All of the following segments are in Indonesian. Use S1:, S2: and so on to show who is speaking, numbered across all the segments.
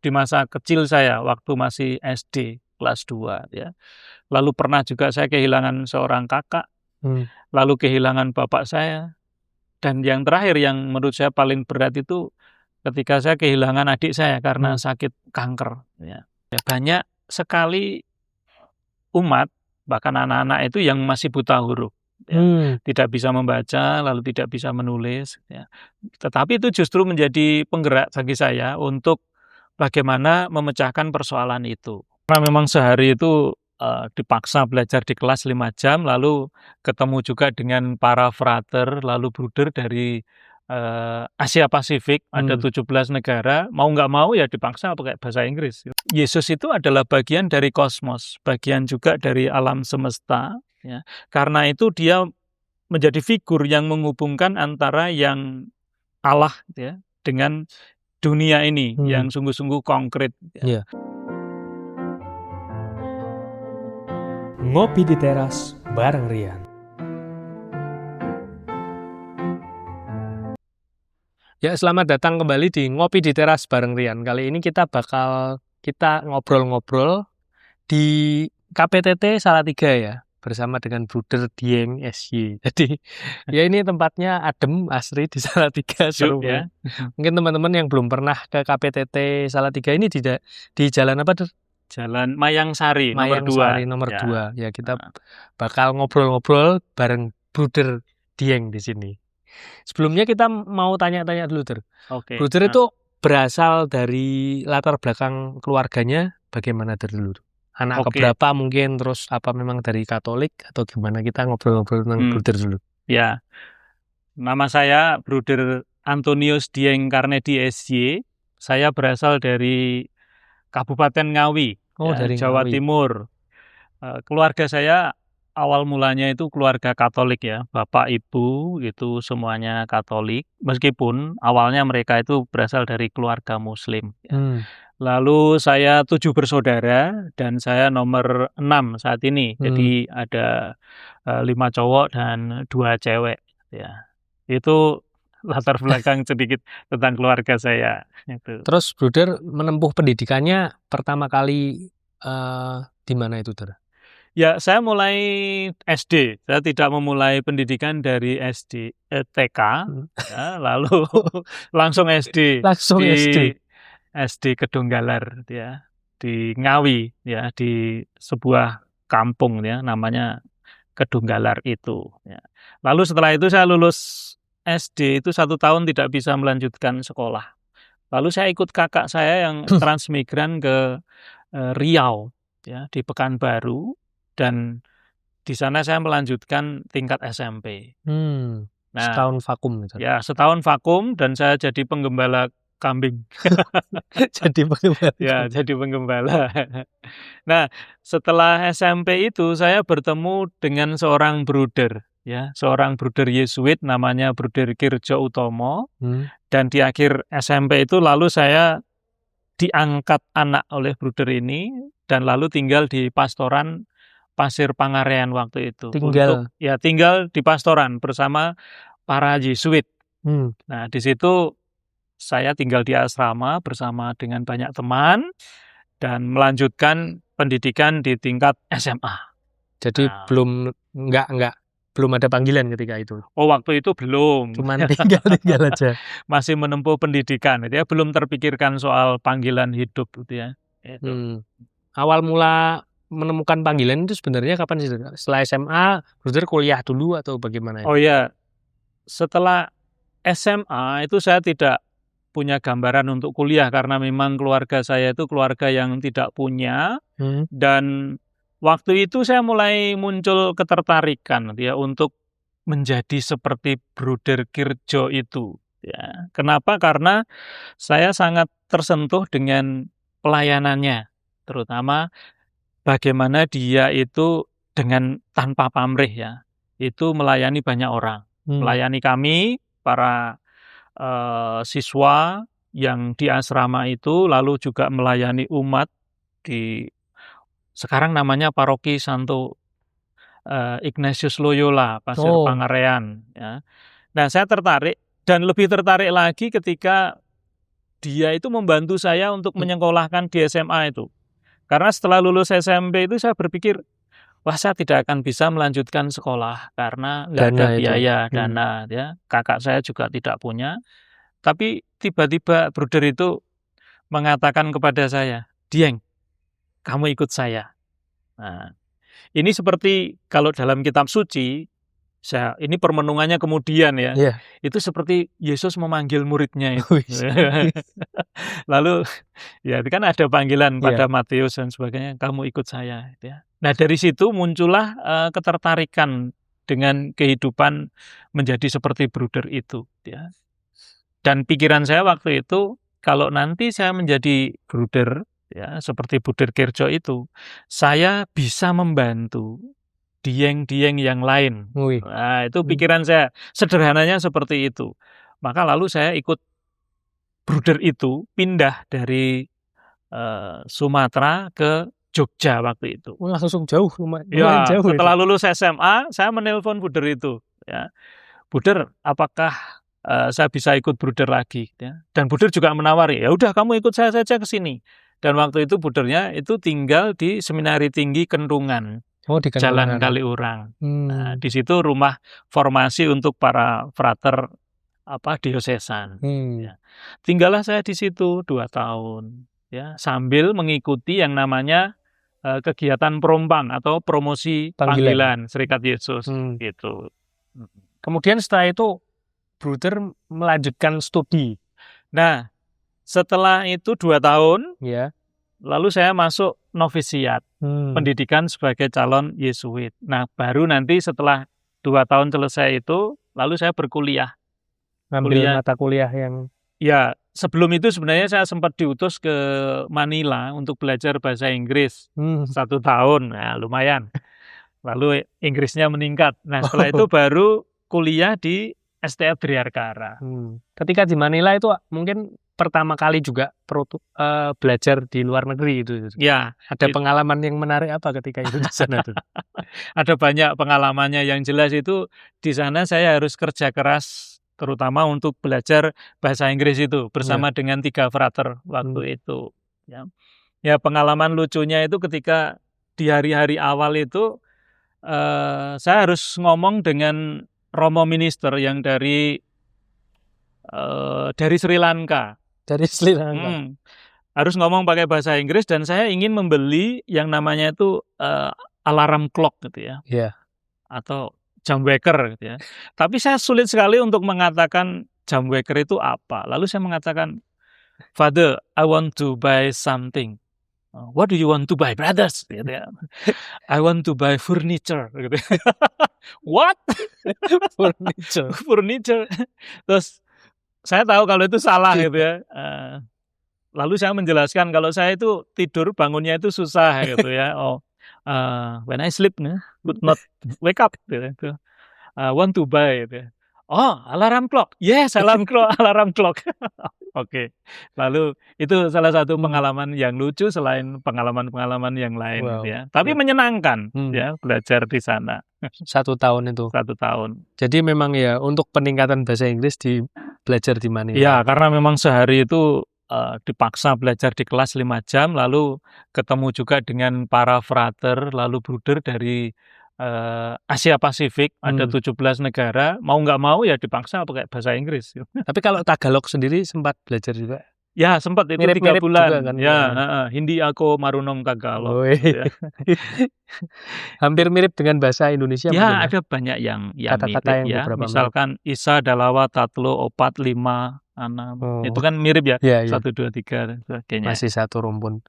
S1: di masa kecil saya waktu masih SD kelas 2 ya. Lalu pernah juga saya kehilangan seorang kakak, lalu kehilangan bapak saya, dan yang terakhir yang menurut saya paling berat itu ketika saya kehilangan adik saya karena sakit kanker ya. Banyak sekali umat, bahkan anak-anak itu yang masih buta huruf ya. Tidak bisa membaca, lalu tidak bisa menulis ya. Tetapi itu justru menjadi penggerak bagi saya untuk bagaimana memecahkan persoalan itu. Karena memang sehari itu dipaksa belajar di kelas 5 jam, lalu ketemu juga dengan para frater, lalu bruder dari Asia Pasifik, ada 17 negara, mau nggak mau ya dipaksa pakai bahasa Inggris. Yesus itu adalah bagian dari kosmos, bagian juga dari alam semesta. Ya. Karena itu dia menjadi figur yang menghubungkan antara yang Allah ya, dengan dunia ini yang sungguh-sungguh konkret.
S2: Ya. Ngopi di teras bareng Rian. Ya, selamat datang kembali di Ngopi di Teras bareng Rian. Kali ini kita ngobrol-ngobrol di KPTT Salatiga ya, bersama dengan Bruder Dieng SY. Jadi ya ini tempatnya adem, asri di Salatiga, seru ya. Mungkin teman-teman yang belum pernah ke KPTT Salatiga ini di jalan apa tuh?
S1: Jalan Mayang Sari nomor 2.
S2: Nomor 2. Ya, kita bakal ngobrol-ngobrol bareng Bruder Dieng di sini. Sebelumnya kita mau tanya-tanya dulu, Ter. Bruder itu berasal dari latar belakang keluarganya bagaimana dulu? Anak keberapa mungkin, terus apa memang dari Katolik atau gimana? Kita ngobrol-ngobrol tentang Bruder dulu.
S1: Ya, nama saya Bruder Antonius Dieng Karnedi SY. Saya berasal dari Kabupaten Ngawi,
S2: dari
S1: Jawa
S2: Ngawi.
S1: Timur. Keluarga saya awal mulanya itu keluarga Katolik ya, bapak ibu itu semuanya Katolik, meskipun awalnya mereka itu berasal dari keluarga Muslim. Lalu saya 7 bersaudara dan saya nomor 6 saat ini, jadi ada 5 cowok dan 2 cewek. Ya, itu latar belakang sedikit tentang keluarga saya. Itu.
S2: Terus Bruder menempuh pendidikannya pertama kali di mana itu, Ter?
S1: Ya, saya mulai SD. Saya tidak memulai pendidikan dari TK, ya, lalu langsung SD. SD Kedunggalar, ya, di Ngawi, ya, di sebuah kampung, ya, namanya Kedunggalar itu. Ya. Lalu setelah itu saya lulus SD itu 1 tahun tidak bisa melanjutkan sekolah. Lalu saya ikut kakak saya yang transmigran ke Riau, ya, di Pekanbaru. Dan di sana saya melanjutkan tingkat SMP.
S2: Nah, setahun vakum.
S1: Ya, setahun vakum dan saya jadi penggembala kambing.
S2: Jadi penggembala.
S1: Ya, jadi penggembala. Nah, setelah SMP itu saya bertemu dengan seorang bruder, ya, seorang bruder Yesuit namanya Bruder Kirjo Utomo. Dan di akhir SMP itu lalu saya diangkat anak oleh bruder ini dan lalu tinggal di pastoran Pasir Pangarean waktu itu. Tinggal di pastoran bersama para Yesuit. Nah, di situ saya tinggal di asrama bersama dengan banyak teman dan melanjutkan pendidikan di tingkat SMA.
S2: Jadi belum ada panggilan ketika itu.
S1: Oh, waktu itu belum.
S2: Cuman tinggal aja.
S1: Masih menempuh pendidikan, ya, belum terpikirkan soal panggilan hidup gitu ya.
S2: Awal mula menemukan panggilan itu sebenarnya kapan sih? Setelah SMA, Bruder kuliah dulu atau bagaimana?
S1: Oh ya, setelah SMA itu saya tidak punya gambaran untuk kuliah karena memang keluarga saya itu keluarga yang tidak punya. Dan waktu itu saya mulai muncul ketertarikan ya untuk menjadi seperti Bruder Kirjo itu. Ya. Kenapa? Karena saya sangat tersentuh dengan pelayanannya, terutama bagaimana dia itu dengan tanpa pamrih ya, itu melayani banyak orang, melayani kami para siswa yang di asrama itu, lalu juga melayani umat di sekarang namanya Paroki Santo Ignatius Loyola Pasir Pangarean. Ya. Nah, saya tertarik dan lebih tertarik lagi ketika dia itu membantu saya untuk menyekolahkan di SMA itu. Karena setelah lulus SMP itu saya berpikir, wah saya tidak akan bisa melanjutkan sekolah karena nggak ada biaya, dana. Ya. Kakak saya juga tidak punya. Tapi tiba-tiba bruder itu mengatakan kepada saya, Dieng, kamu ikut saya. Nah, ini seperti kalau dalam kitab suci, ini permenungannya kemudian ya, itu seperti Yesus memanggil muridnya itu. Lalu ya kan ada panggilan pada Matius dan sebagainya, kamu ikut saya. Ya. Nah dari situ muncullah ketertarikan dengan kehidupan menjadi seperti bruder itu. Ya. Dan pikiran saya waktu itu, kalau nanti saya menjadi bruder, ya seperti bruder Kirjo itu, saya bisa membantu dieng-dieng yang lain. Nah, itu pikiran saya. Sederhananya seperti itu. Maka lalu saya ikut bruder itu pindah dari Sumatera ke Jogja waktu itu.
S2: Langsung jauh,
S1: lumayan jauh. Setelah lulus SMA, saya menelpon bruder itu. Ya. Bruder, apakah saya bisa ikut bruder lagi? Ya. Dan bruder juga menawari, ya udah kamu ikut saya saja ke sini. Dan waktu itu brudernya itu tinggal di Seminari Tinggi Kendrungan. Di Jalan Kaliurang. Nah, di situ rumah formasi untuk para frater diosesan. Ya. Tinggallah saya di situ 2 tahun, ya, sambil mengikuti yang namanya kegiatan prompang atau promosi panggilan Serikat Yesus. Gitu.
S2: Kemudian setelah itu, bruder melanjutkan studi.
S1: Nah, setelah itu 2 tahun, lalu saya masuk novisiat, pendidikan sebagai calon Yesuit. Nah, baru nanti setelah 2 tahun selesai itu, lalu saya berkuliah.
S2: Ngambil mata kuliah yang...
S1: Ya, sebelum itu sebenarnya saya sempat diutus ke Manila untuk belajar bahasa Inggris 1 tahun, nah lumayan. Lalu Inggrisnya meningkat. Nah, setelah itu baru kuliah di STF Driarkara.
S2: Ketika di Manila itu mungkin pertama kali juga belajar di luar negeri itu.
S1: Ya,
S2: ada pengalaman yang menarik apa ketika itu di sana tuh?
S1: Ada banyak pengalamannya. Yang jelas itu di sana saya harus kerja keras, terutama untuk belajar bahasa Inggris itu bersama dengan 3 frater waktu itu. Ya, pengalaman lucunya itu ketika di hari-hari awal itu saya harus ngomong dengan Romo Minister yang dari Sri Lanka.
S2: Dari Sri Lanka.
S1: Harus ngomong pakai bahasa Inggris dan saya ingin membeli yang namanya itu alarm clock gitu ya. Atau jam waker gitu ya. Tapi saya sulit sekali untuk mengatakan jam waker itu apa. Lalu saya mengatakan, Father, I want to buy something. What do you want to buy, brothers? Gitu ya. I want to buy furniture. Gitu. What? Furniture. Terus saya tahu kalau itu salah gitu ya. Lalu saya menjelaskan kalau saya itu tidur bangunnya itu susah gitu ya. When I sleep, could not wake up. Gitu. Want to buy. Gitu. Alarm clock. Yes, alarm clock. Oke. Lalu itu salah satu pengalaman yang lucu selain pengalaman-pengalaman yang lain. Ya. Tapi menyenangkan ya belajar di sana.
S2: 1 tahun itu.
S1: 1 tahun.
S2: Jadi memang ya untuk peningkatan bahasa Inggris belajar di Manila.
S1: Ya, karena memang sehari itu dipaksa belajar di kelas 5 jam, lalu ketemu juga dengan para frater, lalu bruder dari Asia Pasifik, ada 17 negara, mau nggak mau ya dipaksa pakai bahasa Inggris.
S2: Tapi kalau Tagalog sendiri sempat belajar juga?
S1: Ya, sempat itu
S2: mirip-mirip
S1: 3 bulan.
S2: Juga, kan?
S1: Ya, Hindi ako marunong Tagalog. Ya.
S2: Hampir mirip dengan bahasa Indonesia.
S1: Ya, ada banyak yang
S2: kata-kata
S1: mirip ya. Misalkan Isa, Dalawa, Tatlo, Opat, 5, 6. Itu kan mirip ya. 1, 2, 3 dan sebagainya.
S2: Masih satu rumpun.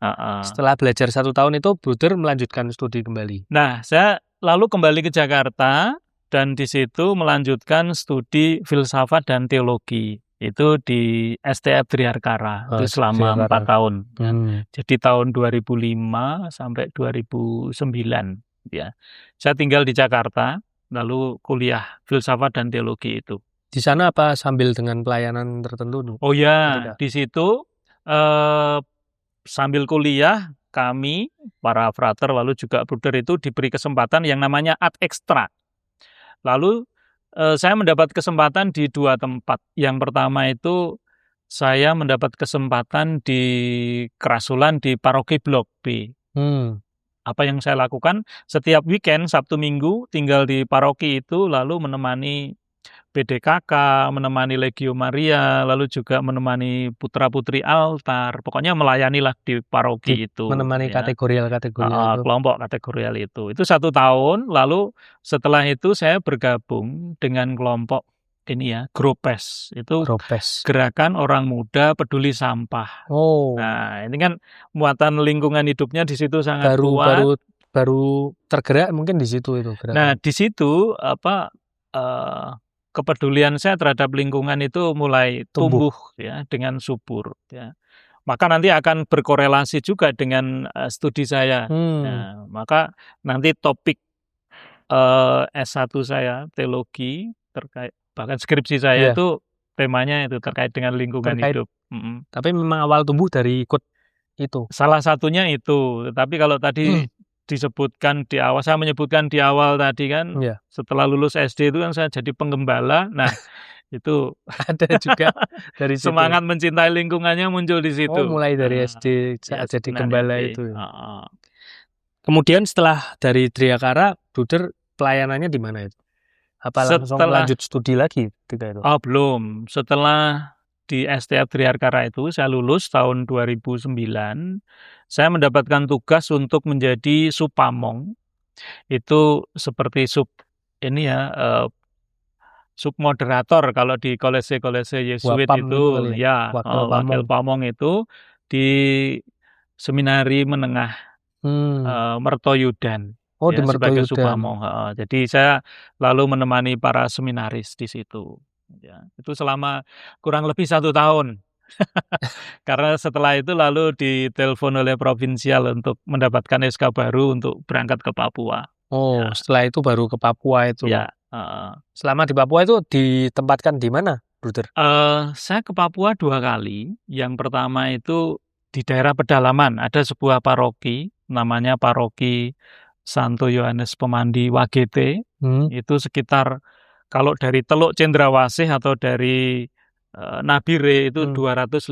S2: Setelah belajar 1 tahun itu, bruder melanjutkan studi kembali.
S1: Nah, saya lalu kembali ke Jakarta dan di situ melanjutkan studi filsafat dan teologi. Itu di STF Driarkara itu selama 4 tahun. Jadi tahun 2005 sampai 2009 ya. Saya tinggal di Jakarta lalu kuliah filsafat dan teologi itu.
S2: Di sana apa sambil dengan pelayanan tertentu?
S1: Oh ya, di situ sambil kuliah kami para frater lalu juga bruder itu diberi kesempatan yang namanya ad extra. Lalu saya mendapat kesempatan di 2 tempat. Yang pertama itu saya mendapat kesempatan di kerasulan di paroki Blok B. Apa yang saya lakukan setiap weekend, Sabtu Minggu, tinggal di paroki itu, lalu menemani PDKK, menemani Legio Maria, lalu juga menemani putra-putri altar. Pokoknya melayanilah di paroki itu.
S2: Menemani kategorial itu.
S1: Kelompok kategorial itu. Itu 1 tahun, lalu setelah itu saya bergabung dengan kelompok ini ya, Gropes. Itu Gerakan Orang Muda Peduli Sampah. Nah, ini kan muatan lingkungan hidupnya di situ sangat kuat.
S2: Baru tergerak mungkin di situ itu gerakan.
S1: Nah, di situ kepedulian saya terhadap lingkungan itu mulai tumbuh ya dengan subur ya. Maka nanti akan berkorelasi juga dengan studi saya. Nah, maka nanti topik S1 saya teologi terkait, bahkan skripsi saya itu temanya itu terkait dengan lingkungan hidup.
S2: Tapi memang awal tumbuh dari ikut itu.
S1: Salah satunya itu. Tapi kalau tadi disebutkan di awal, saya menyebutkan di awal tadi kan, setelah lulus SD itu kan saya jadi penggembala. Nah, itu
S2: ada juga dari situ.
S1: Semangat mencintai lingkungannya muncul di situ.
S2: Mulai dari SD saat jadi gembala itu. Kemudian setelah dari Triakara, Bruder pelayanannya di mana itu? Apa langsung lanjut studi lagi ketika itu?
S1: Belum. Setelah di STF Triakara itu saya lulus tahun 2009. Saya mendapatkan tugas untuk menjadi subpamong. Itu seperti submoderator kalau di kolese Yesuit itu ya, wakil pamong itu di seminari menengah Mertoyudan.
S2: Di Mertoyudan.
S1: Sebagai subpamong. Jadi saya lalu menemani para seminaris di situ. Ya, itu selama kurang lebih 1 tahun. Karena setelah itu lalu ditelepon oleh provinsial untuk mendapatkan SK baru untuk berangkat ke Papua.
S2: Setelah itu baru ke Papua itu.
S1: Ya.
S2: Selama di Papua itu ditempatkan di mana, Bruder?
S1: Saya ke Papua 2 kali. Yang pertama itu di daerah pedalaman. Ada sebuah paroki, namanya Paroki Santo Yohanes Pemandi Wagete. Itu sekitar, kalau dari Teluk Cendrawasih atau dari Nabire itu 255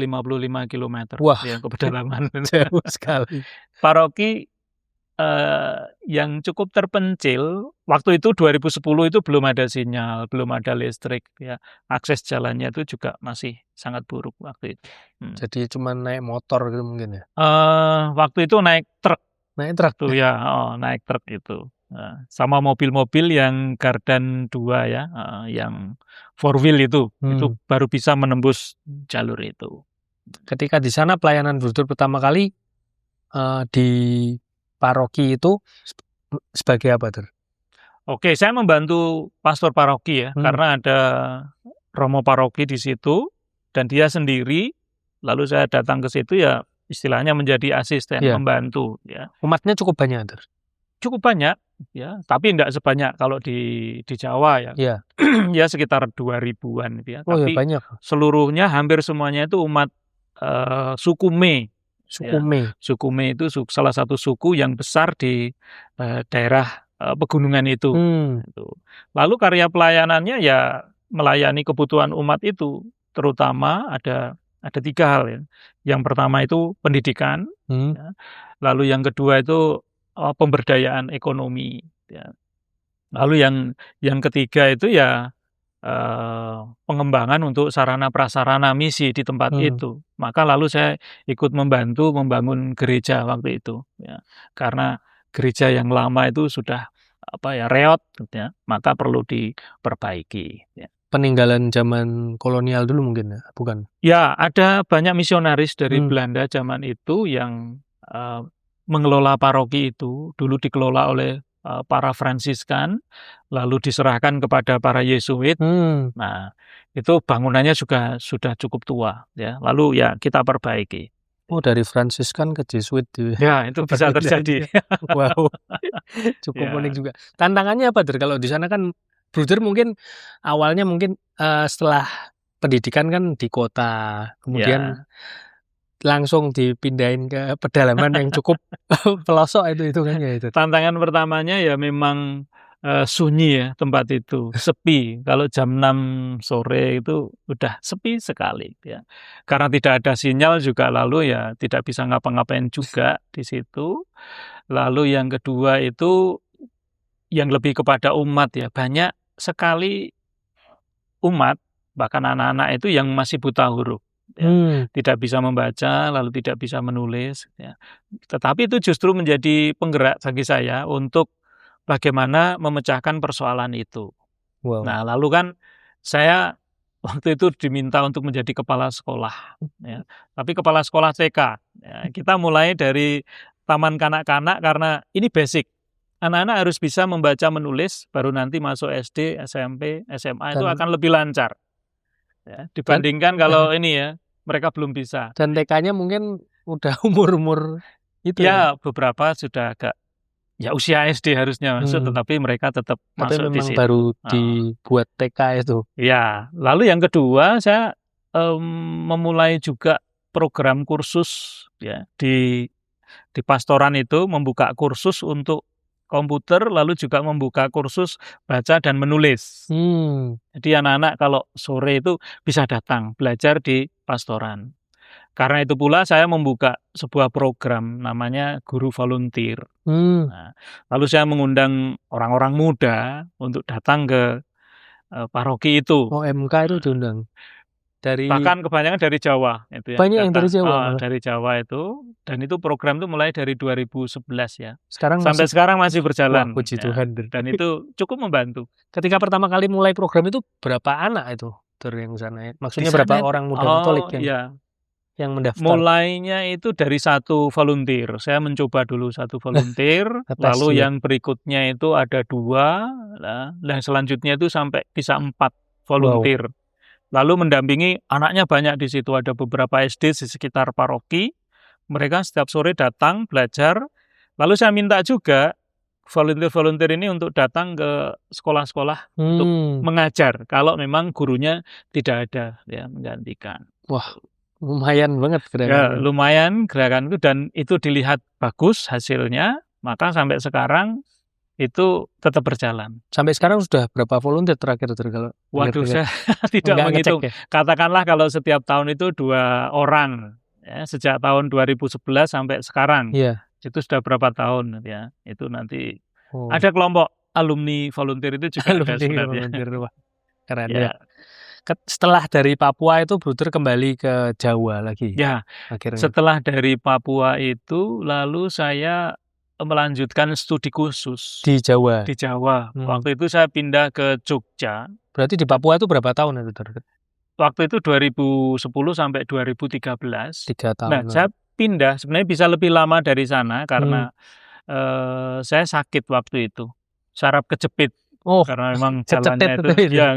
S1: km.
S2: Wah,
S1: ya, ke pedalaman.
S2: Jauh sekali.
S1: Paroki yang cukup terpencil. Waktu itu 2010 itu belum ada sinyal, belum ada listrik ya. Akses jalannya itu juga masih sangat buruk waktu itu.
S2: Jadi cuma naik motor gitu mungkin ya?
S1: Waktu itu naik truk.
S2: Naik truk
S1: tuh ya, naik truk itu. Sama mobil-mobil yang Gardan 2 ya, yang 4 wheel itu baru bisa menembus jalur itu.
S2: Ketika di sana pelayanan Bruder pertama kali di paroki itu sebagai apa, Ter?
S1: Oke, saya membantu pastor paroki ya, karena ada romo paroki di situ dan dia sendiri, lalu saya datang ke situ ya, istilahnya menjadi asisten, membantu ya.
S2: Umatnya cukup banyak, Ter?
S1: Cukup banyak ya, tapi tidak sebanyak kalau di Jawa ya. Ya sekitar 2000-an ya. Tapi
S2: banyak.
S1: Seluruhnya hampir semuanya itu umat suku Me. Suku Me itu salah satu suku yang besar di daerah pegunungan itu. Lalu karya pelayanannya ya melayani kebutuhan umat itu, terutama ada 3 hal ya. Yang pertama itu pendidikan, ya. Lalu yang kedua itu pemberdayaan ekonomi. Ya. Lalu yang ketiga itu ya pengembangan untuk sarana prasarana misi di tempat itu. Maka lalu saya ikut membantu membangun gereja waktu itu. Ya. Karena gereja yang lama itu sudah reot, ya, maka perlu diperbaiki. Ya.
S2: Peninggalan zaman kolonial dulu mungkin ya, bukan?
S1: Ya, ada banyak misionaris dari Belanda zaman itu yang mengelola paroki itu. Dulu dikelola oleh para Fransiskan, lalu diserahkan kepada para Yesuit. Nah, itu bangunannya juga sudah cukup tua, ya. Lalu ya kita perbaiki.
S2: Dari Fransiskan ke Jesuit.
S1: Ya, itu bisa terjadi.
S2: Wow, cukup unik juga. Tantangannya apa, Der? Kalau di sana kan Bruder mungkin awalnya setelah pendidikan kan di kota, kemudian langsung dipindahin ke pedalaman yang cukup pelosok itu kan ya itu.
S1: Tantangan pertamanya ya memang sunyi ya tempat itu, sepi. Kalau jam 6 sore itu udah sepi sekali ya. Karena tidak ada sinyal juga, lalu ya tidak bisa ngapa-ngapain juga di situ. Lalu yang kedua itu yang lebih kepada umat ya, banyak sekali umat, bahkan anak-anak itu yang masih buta huruf. Ya, tidak bisa membaca, lalu tidak bisa menulis. Ya. Tetapi itu justru menjadi penggerak bagi saya untuk bagaimana memecahkan persoalan itu.
S2: Wow.
S1: Nah, lalu kan saya waktu itu diminta untuk menjadi kepala sekolah. Ya. Tapi kepala sekolah TK. Ya. Kita mulai dari taman kanak-kanak karena ini basic. Anak-anak harus bisa membaca menulis, baru nanti masuk SD, SMP, SMA itu akan lebih lancar. Ya, dibandingkan kalau ini ya, mereka belum bisa.
S2: Dan TK-nya mungkin udah umur-umur itu
S1: ya. Beberapa sudah agak, ya usia SD harusnya masuk, tetapi mereka tetap masuk di situ.
S2: Baru dibuat TK itu.
S1: Ya, lalu yang kedua saya memulai juga program kursus ya di pastoran itu, membuka kursus untuk komputer, lalu juga membuka kursus baca dan menulis. Jadi anak-anak kalau sore itu bisa datang belajar di pastoran. Karena itu pula saya membuka sebuah program namanya Guru Volunteer. Nah, lalu saya mengundang orang-orang muda untuk datang ke paroki itu.
S2: Oh, MK itu diundang?
S1: Bahkan kebanyakan dari Jawa itu ya.
S2: Banyak yang dari Jawa.
S1: Dari Jawa itu, dan itu program itu mulai dari 2011 ya.
S2: Sampai
S1: sekarang masih berjalan.
S2: Wah, puji Tuhan.
S1: Dan itu cukup membantu.
S2: Ketika pertama kali mulai program itu berapa anak itu dari yang sana? Maksudnya berapa orang muda Katolik yang mendaftar?
S1: Mulainya itu dari 1 volunteer. Saya mencoba dulu 1 volunteer, lalu yang berikutnya itu ada 2, dan selanjutnya itu sampai bisa 4 volunteer. Wow. Lalu mendampingi anaknya banyak di situ, ada beberapa SD di sekitar paroki. Mereka setiap sore datang belajar. Lalu saya minta juga volunteer-volunteer ini untuk datang ke sekolah-sekolah untuk mengajar kalau memang gurunya tidak ada ya menggantikan.
S2: Wah, lumayan banget gerakan.
S1: Ya, lumayan gerakan itu, dan itu dilihat bagus hasilnya, maka sampai sekarang itu tetap berjalan.
S2: Sampai sekarang sudah berapa volunteer terakhir?
S1: Waduh, saya tidak menghitung. Ya? Katakanlah kalau setiap tahun itu 2 orang. Ya, sejak tahun 2011 sampai sekarang.
S2: Iya.
S1: Itu sudah berapa tahun ya. Itu nanti ada kelompok alumni volunteer itu juga ada sebenarnya.
S2: Wah, keren ya. Setelah dari Papua itu Bruder kembali ke Jawa lagi.
S1: Ya, akhirnya. Setelah dari Papua itu lalu saya melanjutkan studi khusus
S2: di Jawa.
S1: Waktu itu saya pindah ke Jogja.
S2: Berarti di Papua itu berapa tahun itu?
S1: Waktu itu 2010 sampai 2013.
S2: 3 tahun.
S1: Nah, saya pindah sebenarnya bisa lebih lama dari sana karena saya sakit waktu itu. Saraf kejepit. Karena memang jalannya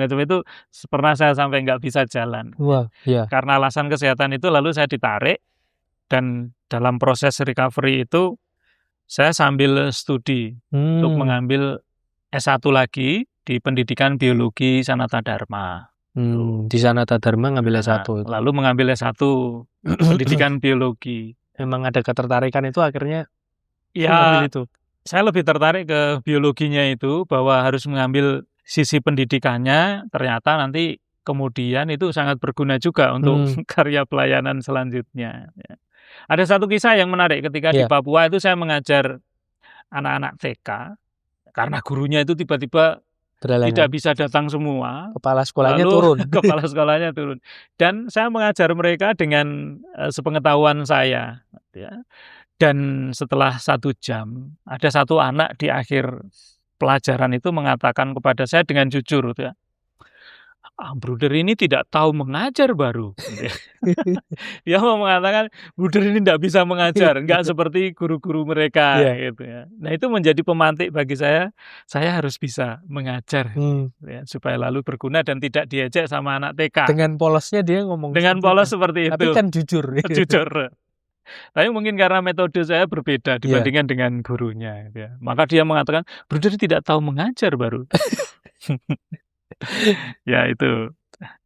S1: kejepit itu pernah saya sampai nggak bisa jalan.
S2: Wah, ya.
S1: Karena alasan kesehatan itu lalu saya ditarik, dan dalam proses recovery itu saya sambil studi untuk mengambil S1 lagi di pendidikan biologi Sanata Dharma.
S2: Di Sanata Dharma ngambil S1.
S1: Lalu mengambil S1 pendidikan biologi.
S2: Memang ada ketertarikan itu akhirnya
S1: ya itu. Saya lebih tertarik ke biologinya itu, bahwa harus mengambil sisi pendidikannya, ternyata nanti kemudian itu sangat berguna juga untuk karya pelayanan selanjutnya. Ya. Ada satu kisah yang menarik ketika di Papua itu saya mengajar anak-anak TK, karena gurunya itu tiba-tiba tidak bisa datang semua.
S2: Kepala sekolahnya turun.
S1: Kepala sekolahnya turun. Dan saya mengajar mereka dengan sepengetahuan saya. Ya. Dan setelah 1 jam, ada 1 anak di akhir pelajaran itu mengatakan kepada saya dengan jujur, ya, Bruder ini tidak tahu mengajar baru. Dia mau mengatakan, Bruder ini tidak bisa mengajar, nggak seperti guru-guru mereka. Gitu ya. Nah, itu menjadi pemantik bagi saya harus bisa mengajar, ya, supaya lalu berguna dan tidak diejek sama anak TK.
S2: Dengan polosnya dia ngomong.
S1: Dengan polos seperti itu.
S2: Tapi kan jujur.
S1: Jujur. Tapi mungkin karena metode saya berbeda dibandingkan dengan gurunya. Ya. Maka dia mengatakan, Bruder tidak tahu mengajar baru. Ya itu.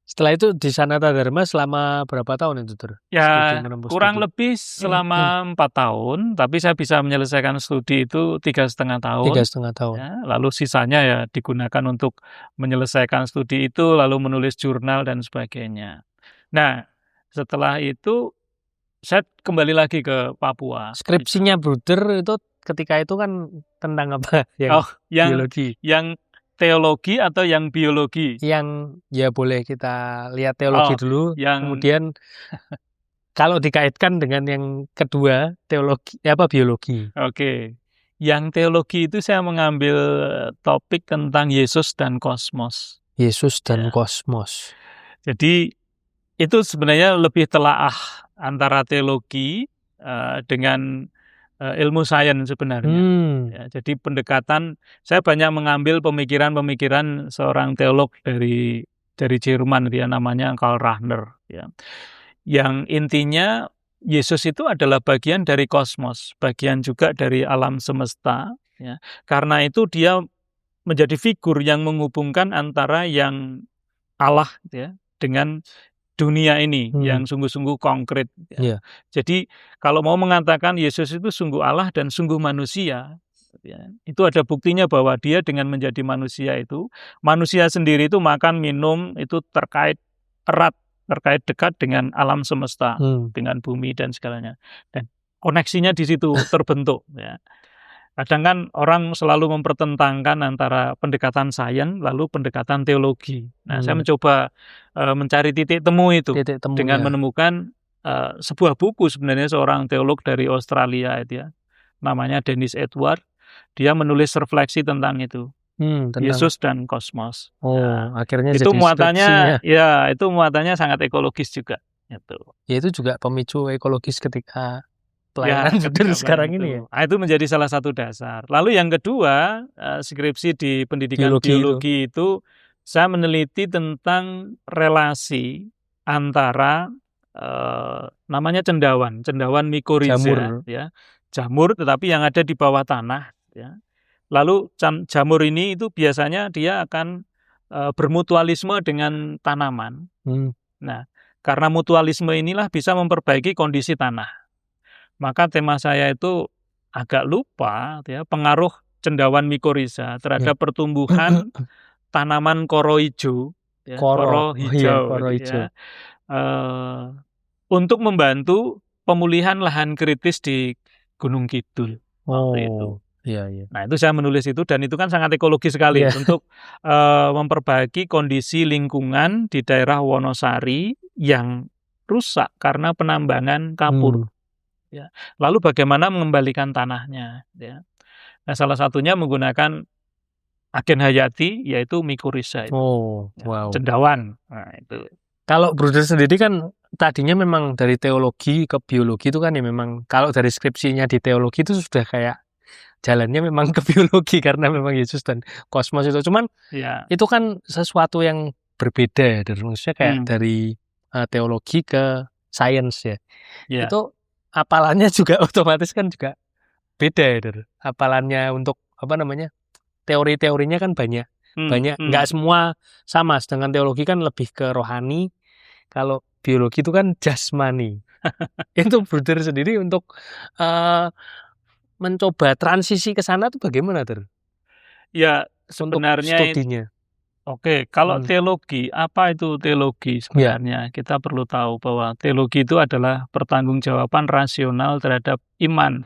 S2: Setelah itu di Sanata Dharma selama berapa tahun itu, Tur?
S1: Ya, kurang lebih selama 4 tahun, tapi saya bisa menyelesaikan studi itu 3,5 tahun.
S2: 3,5 tahun.
S1: Ya, lalu sisanya ya digunakan untuk menyelesaikan studi itu, lalu menulis jurnal dan sebagainya. Nah, setelah itu saya kembali lagi ke Papua.
S2: Skripsinya Bruder itu ketika itu kan tentang apa?
S1: Yang
S2: biologi.
S1: Yang teologi atau yang biologi?
S2: Yang ya boleh kita lihat teologi dulu. Kemudian kalau dikaitkan dengan yang kedua teologi biologi.
S1: Oke. Yang teologi itu saya mengambil topik tentang Yesus dan kosmos.
S2: Yesus dan kosmos.
S1: Jadi itu sebenarnya lebih telaah antara teologi dengan ilmu sains sebenarnya. Ya, jadi pendekatan, saya banyak mengambil pemikiran-pemikiran seorang teolog dari Jerman, dia namanya Karl Rahner. Ya. Yang intinya Yesus itu adalah bagian dari kosmos, bagian juga dari alam semesta. Ya. Karena itu dia menjadi figur yang menghubungkan antara yang Allah ya, dengan dunia ini yang sungguh-sungguh konkret. Ya. Jadi kalau mau mengatakan Yesus itu sungguh Allah dan sungguh manusia, ya, itu ada buktinya bahwa dia dengan menjadi manusia itu, manusia sendiri itu makan, minum, itu terkait erat, terkait dekat dengan alam semesta, dengan bumi dan segalanya. Dan koneksinya di situ terbentuk. Ya. Kadang kan orang selalu mempertentangkan antara pendekatan sains lalu pendekatan teologi. Nah, saya mencoba mencari titik temu itu dengan menemukan sebuah buku sebenarnya seorang teolog dari Australia itu ya, namanya Dennis Edward. Dia menulis refleksi tentang itu, Yesus dan kosmos.
S2: Nah, akhirnya
S1: itu
S2: jadi
S1: muatannya, ya itu muatannya sangat ekologis juga.
S2: Ya itu juga pemicu ekologis ketika pelayanan sekarang ini ya.
S1: Nah, itu menjadi salah satu dasar. Lalu yang kedua, skripsi di pendidikan biologi itu saya meneliti tentang relasi antara namanya cendawan mycorrhiza, ya, jamur tetapi yang ada di bawah tanah. Ya. Lalu jamur ini itu biasanya dia akan bermutualisme dengan tanaman. Nah, karena mutualisme inilah bisa memperbaiki kondisi tanah. Maka tema saya itu agak lupa ya, pengaruh cendawan mycorrhiza terhadap pertumbuhan tanaman koro hijau, ya, koro hijau, ya, untuk membantu pemulihan lahan kritis di Gunung Kidul waktu itu. Nah, itu saya menulis itu dan itu kan sangat ekologis sekali untuk memperbaiki kondisi lingkungan di daerah Wonosari yang rusak karena penambangan kapur. Ya. Lalu bagaimana mengembalikan tanahnya? Ya. Nah, salah satunya menggunakan agen hayati, yaitu mycorrhiza. Cendawan. Nah, itu.
S2: Kalau Bruder sendiri kan tadinya memang dari teologi ke biologi itu kan ya memang kalau dari skripsinya di teologi itu sudah kayak jalannya memang ke biologi karena memang Yesus dan kosmos itu. Cuman itu kan sesuatu yang berbeda ya, maksudnya kayak dari teologi ke sains ya. Itu apalannya juga otomatis kan juga beda ya, apalannya untuk teori-teorinya kan banyak, nggak semua sama. Sedangkan teologi kan lebih ke rohani, kalau biologi itu kan jasmani. Itu Bruder sendiri untuk mencoba transisi ke sana tuh bagaimana, Ter?
S1: Ya sebenarnya
S2: untuk studinya.
S1: Oke, kalau teologi, apa itu teologi sebenarnya? Kita perlu tahu bahwa teologi itu adalah pertanggungjawaban rasional terhadap iman.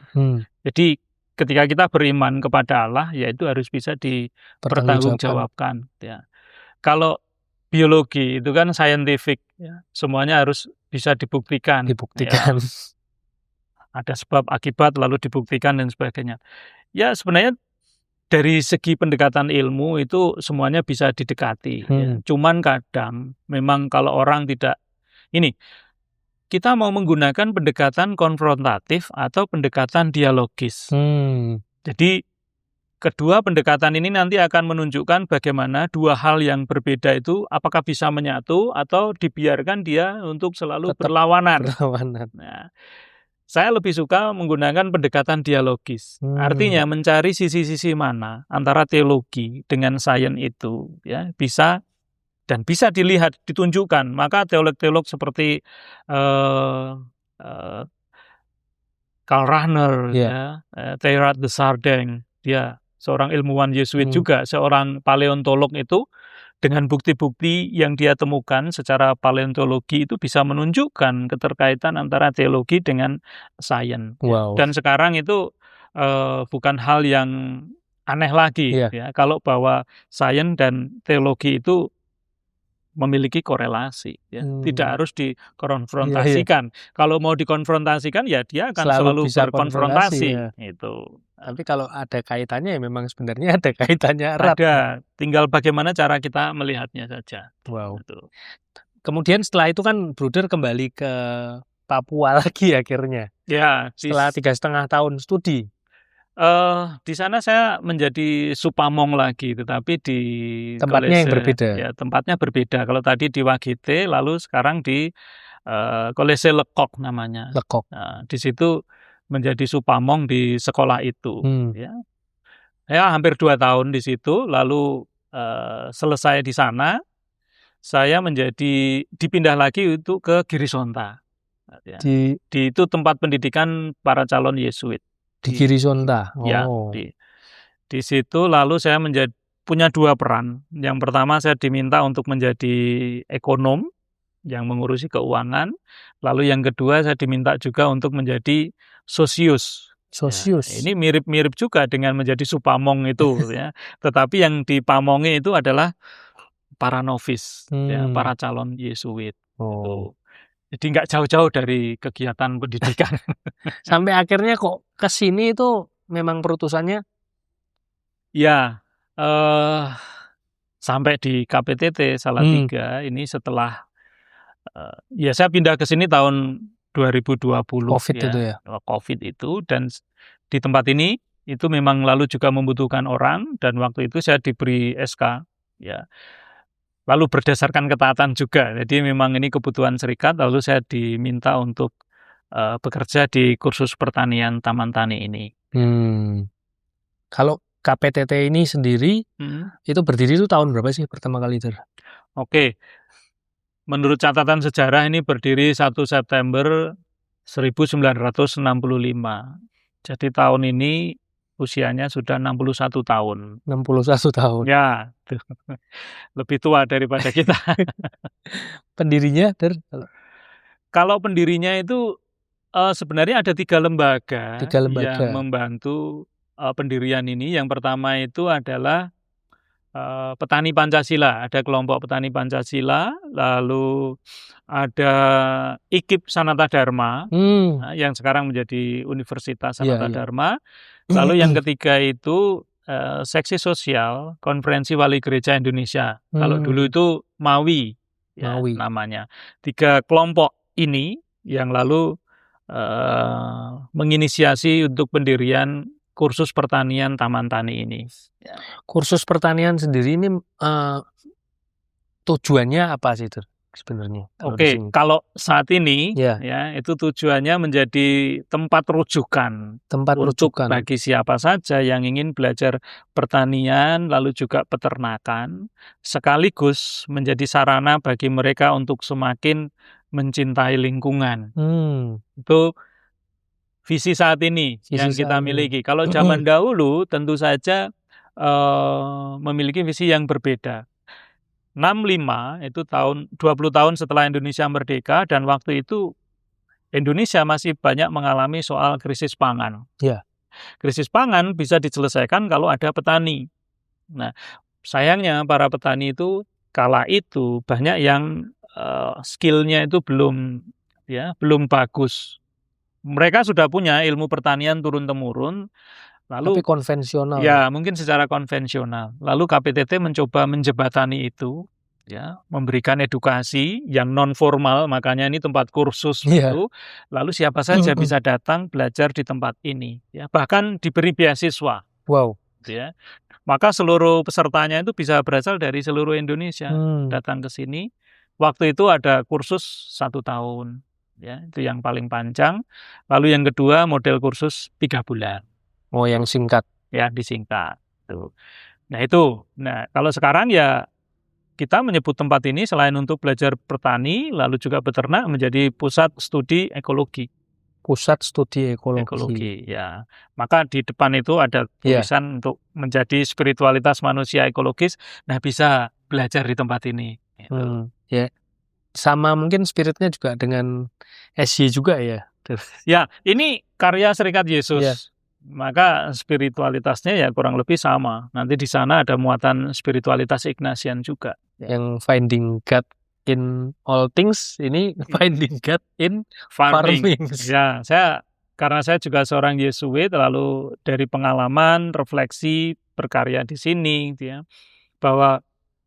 S1: Jadi ketika kita beriman kepada Allah, ya itu harus bisa dipertanggungjawabkan. Ya. Kalau biologi itu kan scientific, ya. Semuanya harus bisa dibuktikan. Ya. Ada sebab akibat lalu dibuktikan dan sebagainya. Ya sebenarnya dari segi pendekatan ilmu itu semuanya bisa didekati. Ya. Cuman kadang memang kalau orang tidak, kita mau menggunakan pendekatan konfrontatif atau pendekatan dialogis. Jadi kedua pendekatan ini nanti akan menunjukkan bagaimana dua hal yang berbeda itu apakah bisa menyatu atau dibiarkan dia untuk selalu berlawanan. Nah, saya lebih suka menggunakan pendekatan dialogis. Artinya mencari sisi-sisi mana antara teologi dengan sains itu ya bisa dan bisa dilihat, ditunjukkan. Maka teolog-teolog seperti Karl Rahner, Teilhard de Chardin, dia seorang ilmuwan Yesuit juga, seorang paleontolog itu, dengan bukti-bukti yang dia temukan secara paleontologi itu bisa menunjukkan keterkaitan antara teologi dengan sains.
S2: Wow.
S1: Dan sekarang itu bukan hal yang aneh lagi, ya, kalau bahwa sains dan teologi itu memiliki korelasi, ya. Tidak harus dikonfrontasikan. Kalau mau dikonfrontasikan, ya dia akan selalu berkonfrontasi. Itu.
S2: Tapi kalau ada kaitannya, ya memang sebenarnya ada kaitannya erat.
S1: Ada, tinggal bagaimana cara kita melihatnya saja.
S2: Wow. Gitu. Kemudian setelah itu kan Bruder kembali ke Papua lagi akhirnya.
S1: Ya.
S2: Setelah 3,5 tahun studi.
S1: Di sana saya menjadi supamong lagi, tetapi di
S2: tempatnya yang berbeda.
S1: Ya, tempatnya berbeda. Kalau tadi di Wagite, lalu sekarang di Kolese Lekok namanya.
S2: Lekok.
S1: Nah, di situ menjadi supamong di sekolah itu. Ya, hampir 2 tahun di situ. Lalu selesai di sana, saya dipindah lagi untuk ke Girisonta. Ya. Di itu tempat pendidikan para calon Yesuit.
S2: Di Girisonta.
S1: Ya, di situ lalu saya punya 2 peran. Yang pertama saya diminta untuk menjadi ekonom yang mengurusi keuangan. Lalu yang kedua saya diminta juga untuk menjadi sosius. Ya, ini mirip-mirip juga dengan menjadi supamong itu, ya. Tetapi yang dipamongi itu adalah para novis, ya, para calon Yesuit. Gitu. Jadi nggak jauh-jauh dari kegiatan pendidikan.
S2: Sampai akhirnya kok ke sini itu memang perutusannya?
S1: Ya, sampai di KPTT Salatiga ini setelah ya saya pindah ke sini tahun 2020.
S2: COVID ya. Itu ya?
S1: COVID itu, dan di tempat ini itu memang lalu juga membutuhkan orang, dan waktu itu saya diberi SK, ya. Lalu berdasarkan ketaatan juga, jadi memang ini kebutuhan serikat, lalu saya diminta untuk bekerja di kursus pertanian Taman Tani ini.
S2: Kalau KPTT ini sendiri, itu berdiri itu tahun berapa sih pertama kali itu?
S1: Oke, menurut catatan sejarah ini berdiri 1 September 1965. Jadi tahun ini usianya sudah 61 tahun.
S2: 61 tahun.
S1: Ya, lebih tua daripada kita.
S2: Pendirinya,
S1: Kalau pendirinya itu sebenarnya ada 3 lembaga yang membantu pendirian ini. Yang pertama itu adalah Petani Pancasila. Ada kelompok Petani Pancasila, lalu ada IKIP Sanata Dharma, yang sekarang menjadi Universitas Sanata Dharma. Lalu yang ketiga itu Seksi Sosial Konferensi Wali Gereja Indonesia. Kalau dulu itu MAWI, ya, namanya. 3 kelompok ini yang lalu menginisiasi untuk pendirian kursus pertanian Taman Tani ini.
S2: Kursus pertanian sendiri ini tujuannya apa sih itu sebenarnya?
S1: Oke, kalau saat ini ya itu tujuannya menjadi tempat rujukan bagi siapa saja yang ingin belajar pertanian, lalu juga peternakan, sekaligus menjadi sarana bagi mereka untuk semakin mencintai lingkungan. Itu visi saat ini yang kita miliki. Kalau zaman dahulu tentu saja memiliki visi yang berbeda. 65 itu 20 tahun setelah Indonesia merdeka, dan waktu itu Indonesia masih banyak mengalami soal krisis pangan.
S2: Ya.
S1: Krisis pangan bisa diselesaikan kalau ada petani. Nah, sayangnya para petani itu kala itu banyak yang skillnya itu belum bagus. Mereka sudah punya ilmu pertanian turun-temurun, lalu
S2: tapi konvensional.
S1: Ya, mungkin secara konvensional. Lalu KPTT mencoba menjembatani itu, ya, memberikan edukasi yang non formal, makanya ini tempat kursus itu. Lalu siapa saja bisa datang belajar di tempat ini, ya. Bahkan diberi beasiswa.
S2: Wow.
S1: Ya. Maka seluruh pesertanya itu bisa berasal dari seluruh Indonesia datang ke sini. Waktu itu ada kursus 1 tahun, ya, itu yang paling panjang. Lalu yang kedua model kursus 3 bulan.
S2: Oh, yang singkat.
S1: Ya, disingkat. Tuh. Nah, itu. Nah, kalau sekarang ya kita menyebut tempat ini selain untuk belajar bertani, lalu juga beternak, menjadi pusat studi ekologi.
S2: Pusat studi ekologi.
S1: Ekologi, ya. Maka di depan itu ada tulisan untuk menjadi spiritualitas manusia ekologis. Nah, bisa belajar di tempat ini. Gitu.
S2: Ya, sama mungkin spiritnya juga dengan SY juga ya.
S1: Ya, ini karya Serikat Yesus. Ya. Maka spiritualitasnya ya kurang lebih sama. Nanti di sana ada muatan spiritualitas Ignatian juga.
S2: Yang finding God in all things, ini finding God in farming.
S1: Ya, karena saya juga seorang Yesuit, lalu dari pengalaman, refleksi, berkarya di sini, ya, bahwa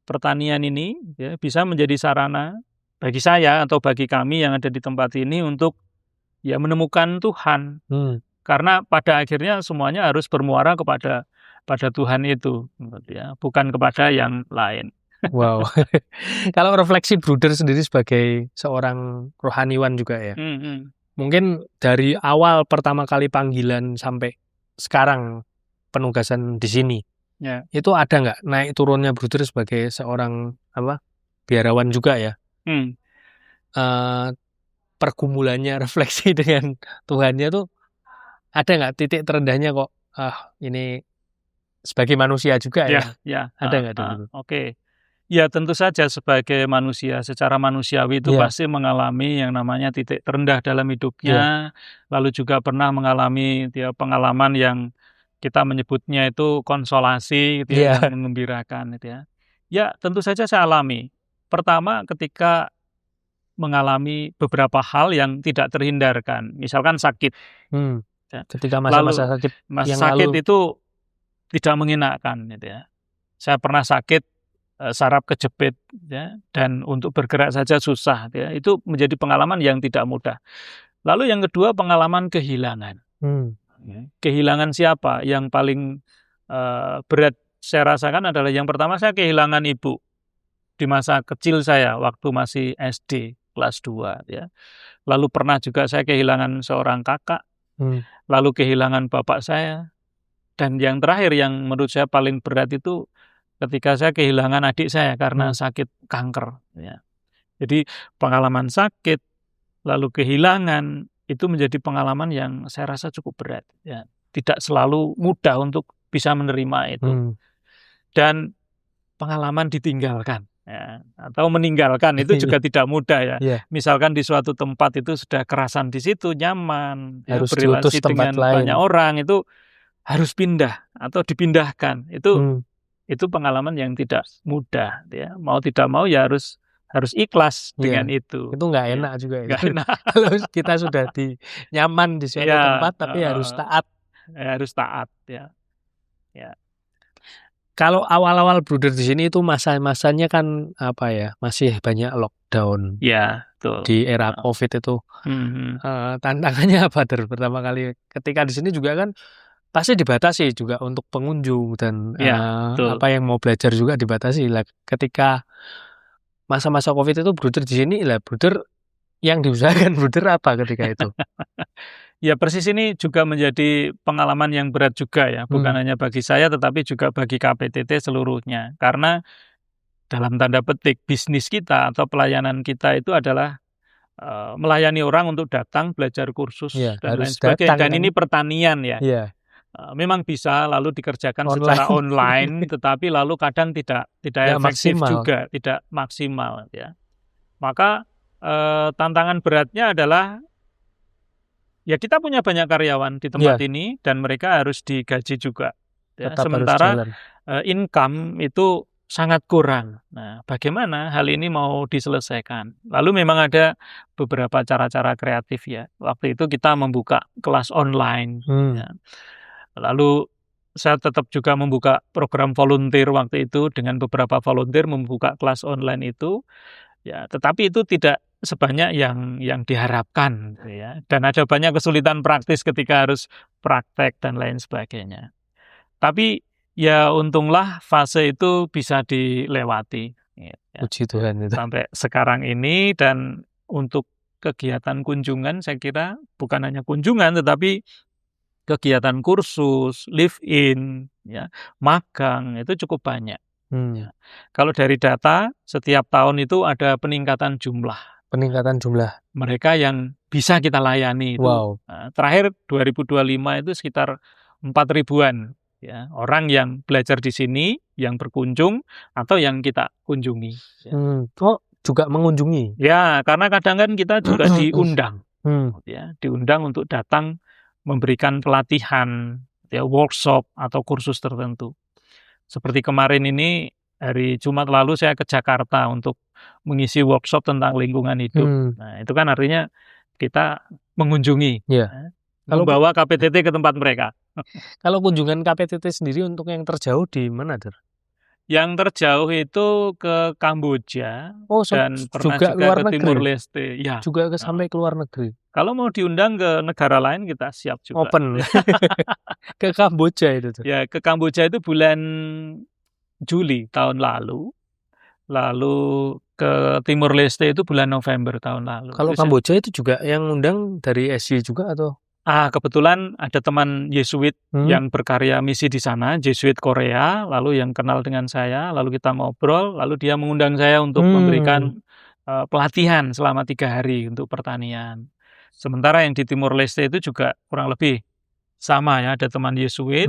S1: pertanian ini ya, bisa menjadi sarana bagi saya atau bagi kami yang ada di tempat ini untuk ya menemukan Tuhan. Karena pada akhirnya semuanya harus bermuara pada Tuhan itu, ya, bukan kepada yang lain.
S2: Wow. Kalau refleksi Bruder sendiri sebagai seorang rohaniwan juga ya. Mungkin dari awal pertama kali panggilan sampai sekarang penugasan di sini, itu ada nggak naik turunnya Bruder sebagai seorang biarawan juga ya? Pergumulannya refleksi dengan Tuhannya tuh ada nggak titik terendahnya kok? Ini sebagai manusia juga ya? Ada nggak dulu?
S1: Oke. Ya tentu saja sebagai manusia, secara manusiawi itu pasti mengalami yang namanya titik terendah dalam hidupnya, lalu juga pernah mengalami pengalaman yang kita menyebutnya itu konsolasi, gitu yang mengembirakan, gitu ya. Ya tentu saja saya alami. Pertama ketika mengalami beberapa hal yang tidak terhindarkan, misalkan sakit.
S2: Ketika masa-masa sakit yang
S1: sakit
S2: lalu
S1: itu tidak mengenakan, gitu ya. Saya pernah sakit saraf kejepit, ya, dan untuk bergerak saja susah, ya. Itu menjadi pengalaman yang tidak mudah. Lalu yang kedua pengalaman kehilangan. Kehilangan siapa? Yang paling berat saya rasakan adalah yang pertama saya kehilangan ibu di masa kecil saya waktu masih SD kelas 2, ya. Lalu pernah juga saya kehilangan seorang kakak. Lalu kehilangan bapak saya, dan yang terakhir yang menurut saya paling berat itu ketika saya kehilangan adik saya karena sakit kanker. Ya. Jadi pengalaman sakit, lalu kehilangan itu menjadi pengalaman yang saya rasa cukup berat. Ya. Tidak selalu mudah untuk bisa menerima itu. Dan pengalaman ditinggalkan. Ya, atau meninggalkan itu juga tidak mudah ya. Misalkan di suatu tempat itu sudah kerasan di situ, nyaman,
S2: harus
S1: berrelasi dengan banyak orang, itu harus pindah atau dipindahkan. Itu pengalaman yang tidak mudah, ya. Mau tidak mau ya harus ikhlas dengan itu.
S2: Itu nggak enak juga ya. Nggak enak. Kalau kita sudah nyaman di suatu tempat, tapi harus taat.
S1: Harus taat, ya.
S2: Kalau awal-awal Bruder di sini itu masanya kan masih banyak lockdown.
S1: Ya, betul.
S2: Di era COVID itu tantangannya apa pertama kali ketika di sini juga kan pasti dibatasi juga untuk pengunjung dan apa yang mau belajar juga dibatasi. Ketika masa-masa COVID itu Bruder di sini Bruder yang diusahakan Bruder apa ketika itu?
S1: Ya persis ini juga menjadi pengalaman yang berat juga ya, bukan hanya bagi saya tetapi juga bagi KPTT seluruhnya. Karena dalam tanda petik bisnis kita atau pelayanan kita itu adalah melayani orang untuk datang belajar kursus dan lain sebagainya. Dan ini pertanian ya. Memang bisa lalu dikerjakan secara online, tetapi lalu kadang tidak efektif maksimal. Juga, tidak maksimal ya. Maka tantangan beratnya adalah ya kita punya banyak karyawan di tempat ini dan mereka harus digaji juga. Ya. Sementara income itu sangat kurang. Nah, bagaimana hal ini mau diselesaikan? Lalu memang ada beberapa cara-cara kreatif ya. Waktu itu kita membuka kelas online. Ya. Lalu saya tetap juga membuka program volunteer waktu itu dengan beberapa volunteer membuka kelas online itu. Ya, tetapi itu tidak sebanyak yang diharapkan, ya. Dan ada banyak kesulitan praktis ketika harus praktek dan lain sebagainya. Tapi ya untunglah fase itu bisa dilewati. Ya.
S2: Puji Tuhan itu.
S1: Sampai sekarang ini, dan untuk kegiatan kunjungan saya kira bukan hanya kunjungan tetapi kegiatan kursus, live in, ya, magang itu cukup banyak. Ya. Kalau dari data, setiap tahun itu ada peningkatan jumlah mereka yang bisa kita layani itu.
S2: Wow.
S1: Terakhir 2025 itu sekitar 4.000-an ya, orang yang belajar di sini, yang berkunjung atau yang kita kunjungi.
S2: Ya. Oh, juga mengunjungi?
S1: Ya, karena kadang kan kita juga diundang. Ya, diundang untuk datang memberikan pelatihan, ya, workshop atau kursus tertentu. Seperti kemarin ini, hari Jumat lalu saya ke Jakarta untuk mengisi workshop tentang lingkungan hidup. Nah, itu kan artinya kita mengunjungi, membawa KPTT ke tempat mereka.
S2: Kalau kunjungan KPTT sendiri untuk yang terjauh di mana, Der?
S1: Yang terjauh itu ke Kamboja dan pernah juga ke Timur Leste. Ya.
S2: Juga sampai ke luar negeri.
S1: Kalau mau diundang ke negara lain kita siap juga.
S2: Open. Ke Kamboja itu tuh.
S1: Ya, ke Kamboja itu bulan Juli tahun lalu. Lalu ke Timur Leste itu bulan November tahun lalu.
S2: Kalau Kamboja itu juga yang undang dari SY juga atau?
S1: Kebetulan ada teman Yesuit yang berkarya misi di sana, Jesuit Korea, lalu yang kenal dengan saya, lalu kita ngobrol, lalu dia mengundang saya untuk memberikan pelatihan selama 3 hari untuk pertanian. Sementara yang di Timur Leste itu juga kurang lebih sama ya, ada teman Yesuit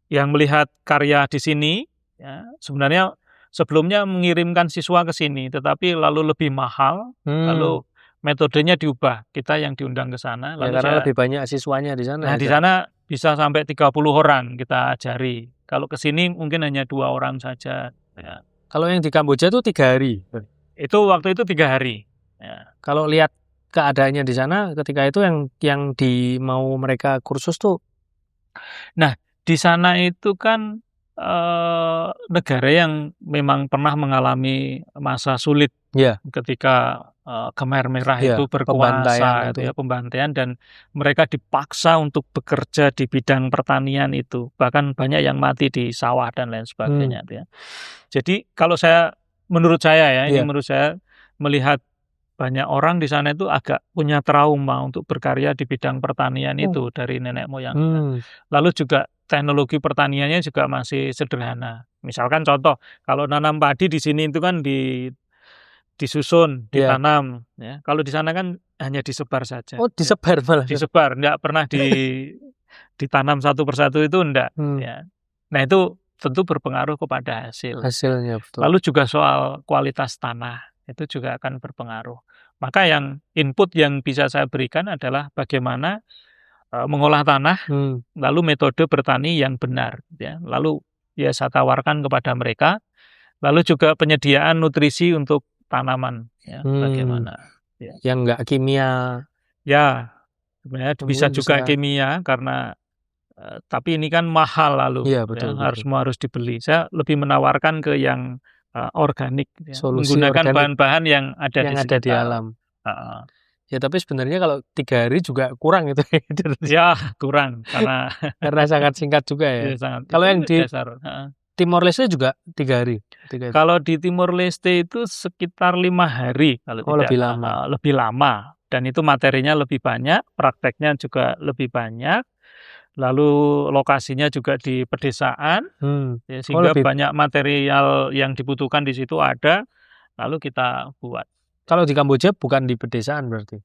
S1: yang melihat karya di sini, ya, sebenarnya sebelumnya mengirimkan siswa ke sini, tetapi lalu lebih mahal, lalu metodenya diubah, kita yang diundang ke sana.
S2: Lalu karena lebih banyak siswanya di sana.
S1: Nah, di sana bisa sampai 30 orang kita ajari. Kalau ke sini mungkin hanya 2 orang saja. Ya.
S2: Kalau yang di Kamboja itu 3 hari?
S1: Itu waktu itu 3 hari. Ya.
S2: Kalau lihat keadaannya di sana ketika itu yang mau mereka kursus tuh?
S1: Nah, di sana itu kan negara yang memang pernah mengalami masa sulit ketika Khmer Merah itu berkuasa, pembantaian, dan mereka dipaksa untuk bekerja di bidang pertanian itu. Bahkan banyak yang mati di sawah dan lain sebagainya. Ya. Jadi kalau menurut saya melihat banyak orang di sana itu agak punya trauma untuk berkarya di bidang pertanian itu dari nenek moyang. Lalu juga teknologi pertaniannya juga masih sederhana. Misalkan contoh, kalau nanam padi di sini itu kan disusun, ditanam. Ya. Kalau di sana kan hanya disebar saja.
S2: Oh, disebar malah?
S1: Disebar, enggak pernah ditanam satu persatu itu enggak. Ya. Nah, itu tentu berpengaruh kepada
S2: hasilnya. Betul.
S1: Lalu juga soal kualitas tanah, itu juga akan berpengaruh. Maka yang input yang bisa saya berikan adalah bagaimana mengolah tanah, lalu metode bertani yang benar. Ya. Lalu saya tawarkan kepada mereka, lalu juga penyediaan nutrisi untuk tanaman, ya, bagaimana. Ya.
S2: Yang enggak kimia.
S1: Ya, sebenarnya bisa juga kimia karena tapi ini kan mahal lalu.
S2: Iya, betul.
S1: Semua harus dibeli. Saya lebih menawarkan ke yang organik, ya, menggunakan
S2: organik
S1: bahan-bahan yang ada
S2: di alam. Ya, tapi sebenarnya kalau 3 hari juga kurang itu.
S1: Ya, kurang karena
S2: sangat singkat juga ya. Kalau yang di Timor Leste juga 3 hari.
S1: Kalau di Timor Leste itu sekitar 5 hari. Kalau
S2: lebih lama.
S1: Lebih lama. Dan itu materinya lebih banyak, prakteknya juga lebih banyak. Lalu lokasinya juga di pedesaan, sehingga banyak material yang dibutuhkan di situ ada. Lalu kita buat.
S2: Kalau di Kamboja bukan di pedesaan berarti?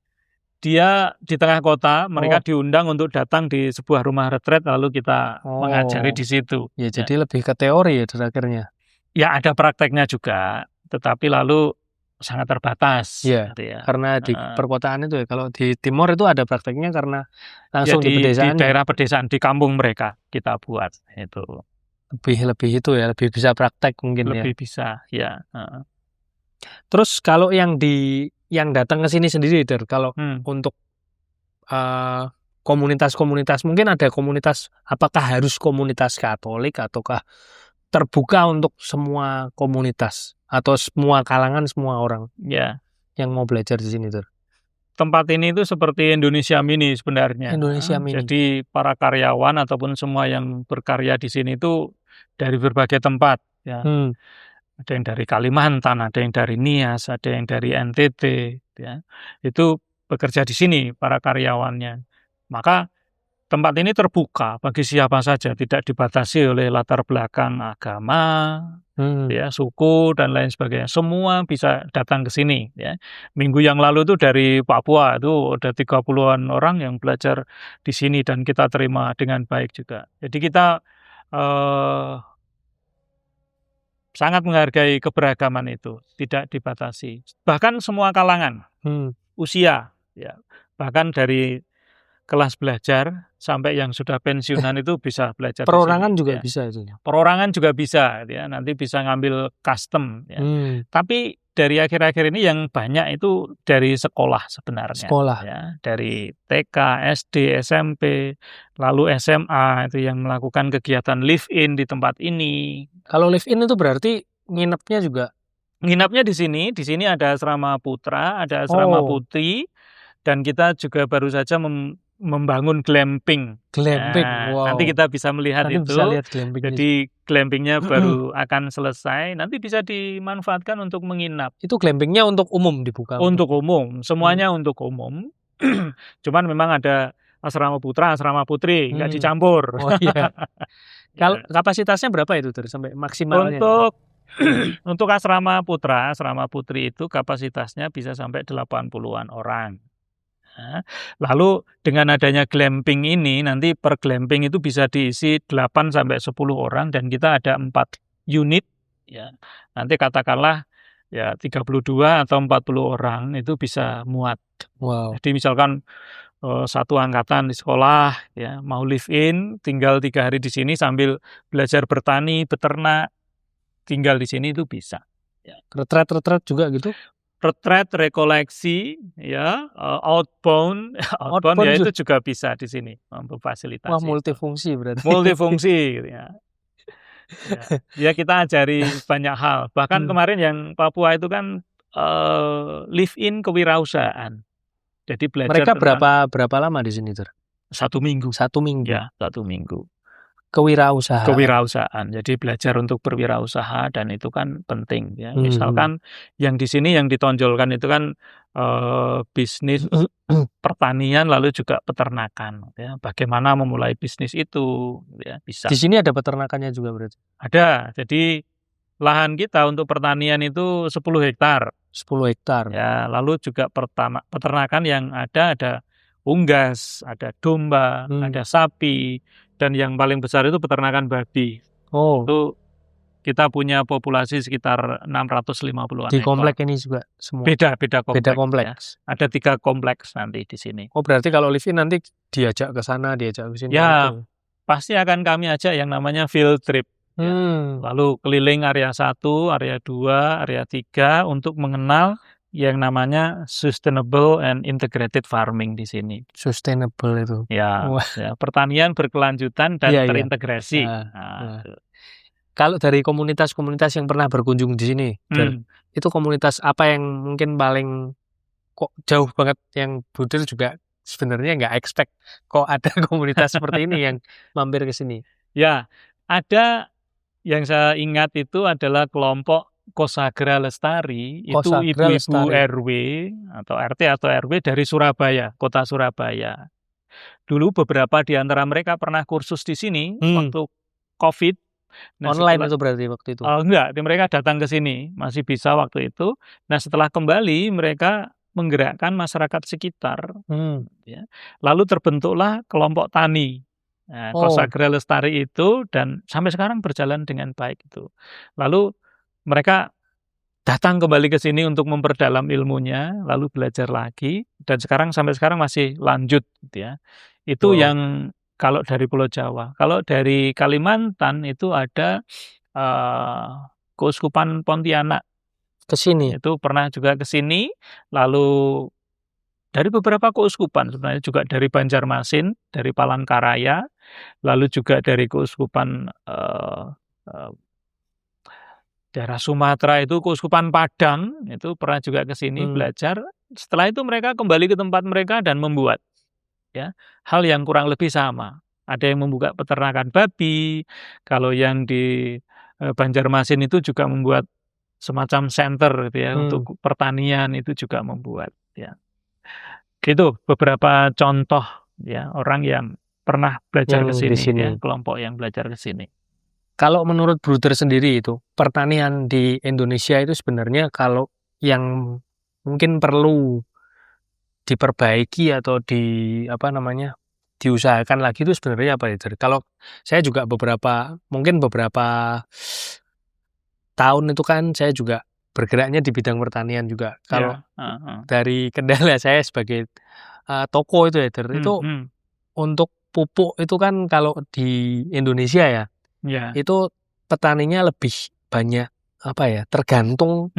S1: Dia di tengah kota, mereka diundang untuk datang di sebuah rumah retret, lalu kita mengajari di situ.
S2: Ya, jadi lebih ke teori ya akhirnya.
S1: Ya, ada prakteknya juga, tetapi lalu sangat terbatas.
S2: Ya, gitu ya. Karena di perkotaan itu ya, kalau di Timor itu ada prakteknya karena langsung di pedesaan.
S1: Di daerah pedesaan, di kampung mereka kita buat itu.
S2: Lebih itu ya, lebih bisa praktek mungkin ya.
S1: Lebih bisa, ya.
S2: Terus kalau yang datang ke sini sendiri, Der, kalau untuk komunitas-komunitas, mungkin ada komunitas, apakah harus komunitas Katolik ataukah terbuka untuk semua komunitas atau semua kalangan, semua orang yang mau belajar di sini, Der?
S1: Tempat ini itu seperti Indonesia Mini sebenarnya.
S2: Indonesia Mini.
S1: Jadi para karyawan ataupun semua yang berkarya di sini itu dari berbagai tempat, ya. Ada yang dari Kalimantan, ada yang dari Nias, ada yang dari NTT, ya. Itu bekerja di sini para karyawannya. Maka tempat ini terbuka bagi siapa saja, tidak dibatasi oleh latar belakang agama, ya, suku dan lain sebagainya. Semua bisa datang ke sini, ya. Minggu yang lalu itu dari Papua itu ada 30-an orang yang belajar di sini dan kita terima dengan baik juga. Jadi kita sangat menghargai keberagaman itu, tidak dibatasi. Bahkan semua kalangan, usia, ya. Bahkan dari kelas belajar sampai yang sudah pensiunan itu bisa belajar.
S2: Perorangan juga
S1: ya.
S2: bisa itu.
S1: Perorangan juga bisa, ya. Nanti bisa ngambil custom. Ya. Tapi dari akhir-akhir ini yang banyak itu dari sekolah sebenarnya.
S2: Sekolah.
S1: Ya. Dari TK, SD, SMP, lalu SMA itu yang melakukan kegiatan live-in di tempat ini.
S2: Kalau live-in itu berarti nginepnya juga?
S1: Nginapnya di sini. Di sini ada asrama putra, ada asrama putri, dan kita juga baru saja membangun glamping.
S2: Glamping, wow.
S1: Nanti kita bisa melihat
S2: nanti
S1: itu.
S2: Bisa lihat glamping.
S1: Jadi glampingnya baru akan selesai. Nanti bisa dimanfaatkan untuk menginap.
S2: Itu glampingnya untuk umum dibuka?
S1: Untuk umum, semuanya untuk umum. Cuman memang ada asrama putra, asrama putri, nggak dicampur.
S2: Oh iya. Kalau kapasitasnya berapa itu sampai maksimalnya?
S1: Untuk asrama putra, asrama putri itu kapasitasnya bisa sampai 80-an orang. Lalu dengan adanya glamping ini, nanti per glamping itu bisa diisi 8 sampai 10 orang dan kita ada 4 unit. Ya. Nanti katakanlah ya 32 atau 40 orang itu bisa muat.
S2: Wow.
S1: Jadi misalkan satu angkatan di sekolah ya mau live in, tinggal 3 hari di sini sambil belajar bertani, beternak, tinggal di sini itu bisa.
S2: Ya. Retret juga gitu?
S1: Retret, rekoleksi, ya, outbound ya itu juga bisa di sini memfasilitasi.
S2: Wah, multifungsi berarti.
S1: Multifungsi, ya. Ya kita ajari banyak hal. Bahkan kemarin yang Papua itu kan live-in kewirausahaan. Jadi belajar.
S2: Mereka berapa lama di sini, Tur?
S1: 1 minggu.
S2: 1 minggu.
S1: Ya, 1 minggu.
S2: Kewirausahaan.
S1: Jadi belajar untuk berwirausaha dan itu kan penting ya. Misalkan yang di sini yang ditonjolkan itu kan bisnis pertanian lalu juga peternakan ya. Bagaimana memulai bisnis itu ya bisa.
S2: Di sini ada peternakannya juga berarti?
S1: Ada. Jadi lahan kita untuk pertanian itu 10 hektar.
S2: 10 hektar.
S1: Ya, lalu juga peternakan yang ada unggas, ada domba, ada sapi. Dan yang paling besar itu peternakan babi. Itu kita punya populasi sekitar 650-an.
S2: Di komplek ini juga semua?
S1: Beda kompleks.
S2: Beda kompleks.
S1: Ya. Ada 3 kompleks nanti di sini.
S2: Oh, berarti kalau live-in nanti diajak ke sana, diajak ke sini?
S1: Ya, gitu. Pasti akan kami ajak yang namanya field trip. Ya. Lalu keliling area 1, area 2, area 3 untuk mengenal yang namanya sustainable and integrated farming di sini.
S2: Sustainable itu.
S1: Ya, pertanian berkelanjutan dan terintegrasi.
S2: Kalau dari komunitas-komunitas yang pernah berkunjung di sini, itu komunitas apa yang mungkin paling kok jauh banget yang Bruder juga sebenarnya nggak expect kok ada komunitas seperti ini yang mampir ke sini?
S1: Ya, ada yang saya ingat itu adalah kelompok Kosagra Lestari, itu ibu-ibu RW atau RT atau RW dari Surabaya, kota Surabaya. Dulu beberapa di antara mereka pernah kursus di sini waktu COVID.
S2: Nah, online itu berarti waktu itu?
S1: Enggak, mereka datang ke sini, masih bisa waktu itu. Nah setelah kembali mereka menggerakkan masyarakat sekitar. Ya. Lalu terbentuklah kelompok tani. Nah, Kosagra Lestari itu dan sampai sekarang berjalan dengan baik itu. Lalu mereka datang kembali ke sini untuk memperdalam ilmunya, lalu belajar lagi, dan sampai sekarang masih lanjut, gitu ya. Itu yang kalau dari Pulau Jawa. Kalau dari Kalimantan itu ada Keuskupan Pontianak.
S2: Ke sini?
S1: Itu pernah juga ke sini, lalu dari beberapa keuskupan, sebenarnya juga dari Banjarmasin, dari Palangkaraya, lalu juga dari Keuskupan daerah Sumatera itu Keuskupan Padang itu pernah juga ke sini belajar. Setelah itu mereka kembali ke tempat mereka dan membuat ya hal yang kurang lebih sama. Ada yang membuka peternakan babi. Kalau yang di Banjarmasin itu juga membuat semacam center gitu ya untuk pertanian itu juga membuat ya. Gitu beberapa contoh ya orang yang pernah belajar ke
S2: Yang di
S1: sini
S2: sini.
S1: ya, kelompok yang belajar ke sini.
S2: Kalau menurut Bruder sendiri itu, pertanian di Indonesia itu sebenarnya kalau yang mungkin perlu diperbaiki atau diusahakan lagi itu sebenarnya apa itu? Kalau saya juga mungkin beberapa tahun itu kan saya juga bergeraknya di bidang pertanian juga. Kalau dari kendala saya sebagai toko itu ya, itu untuk pupuk itu kan kalau di Indonesia ya, itu petaninya lebih banyak tergantung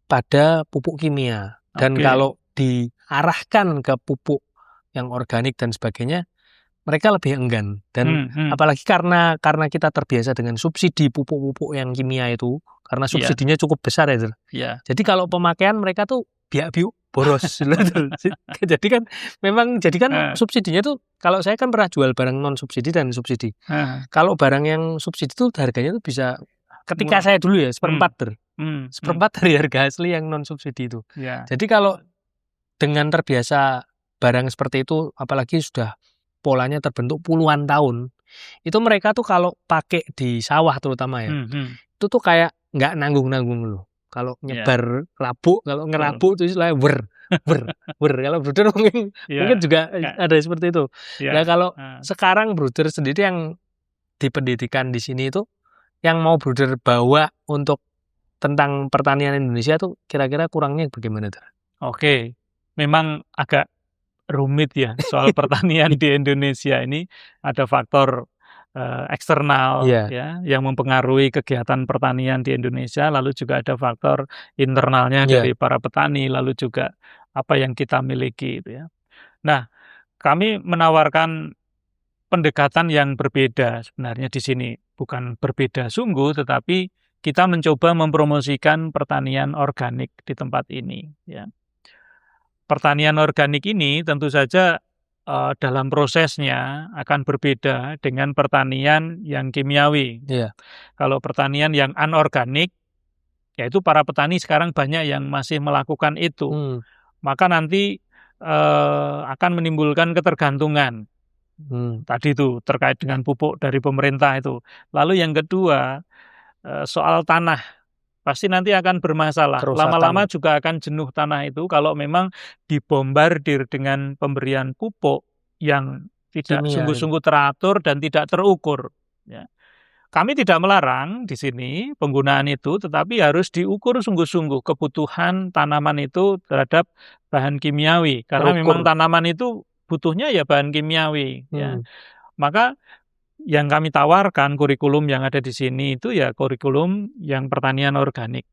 S2: pada pupuk kimia. Dan kalau diarahkan ke pupuk yang organik dan sebagainya, mereka lebih enggan. Dan apalagi karena kita terbiasa dengan subsidi pupuk-pupuk yang kimia itu, karena subsidinya cukup besar ya. Jadi kalau pemakaian mereka tuh biak-biuk boros. Jadi kan subsidinya tuh, kalau saya kan pernah jual barang non subsidi dan subsidi. Kalau barang yang subsidi tuh harganya tuh bisa, ketika saya dulu ya, seperempat dari harga asli yang non subsidi itu. Jadi kalau dengan terbiasa barang seperti itu, apalagi sudah polanya terbentuk puluhan tahun, itu mereka tuh kalau pakai di sawah terutama ya, itu tuh kayak nggak nanggung-nanggung loh. Kalau nyebar labuk, kalau ngerabuk itu istilahnya wer. Kalau Bruder mungkin juga ada seperti itu. Nah kalau sekarang Bruder sendiri yang di pendidikan di sini itu, yang mau Bruder bawa untuk tentang pertanian Indonesia tuh kira-kira kurangnya bagaimana tuh?
S1: Oke, memang agak rumit ya soal pertanian di Indonesia ini. Ada faktor eksternal ya yang mempengaruhi kegiatan pertanian di Indonesia, lalu juga ada faktor internalnya dari para petani, lalu juga apa yang kita miliki itu ya. Nah, kami menawarkan pendekatan yang berbeda sebenarnya di sini, bukan berbeda sungguh, tetapi kita mencoba mempromosikan pertanian organik di tempat ini ya. Pertanian organik ini tentu saja dalam prosesnya akan berbeda dengan pertanian yang kimiawi. Kalau pertanian yang anorganik, yaitu para petani sekarang banyak yang masih melakukan itu, maka nanti akan menimbulkan ketergantungan. Tadi itu terkait dengan pupuk dari pemerintah itu. Lalu yang kedua, soal tanah. Pasti nanti akan bermasalah. Lama-lama juga akan jenuh tanah itu kalau memang dibombardir dengan pemberian pupuk yang tidak sungguh-sungguh teratur dan tidak terukur. Ya. Kami tidak melarang di sini penggunaan itu, tetapi harus diukur sungguh-sungguh kebutuhan tanaman itu terhadap bahan kimiawi. Karena memang tanaman itu butuhnya ya bahan kimiawi. Ya. Maka yang kami tawarkan kurikulum yang ada di sini itu ya kurikulum yang pertanian organik.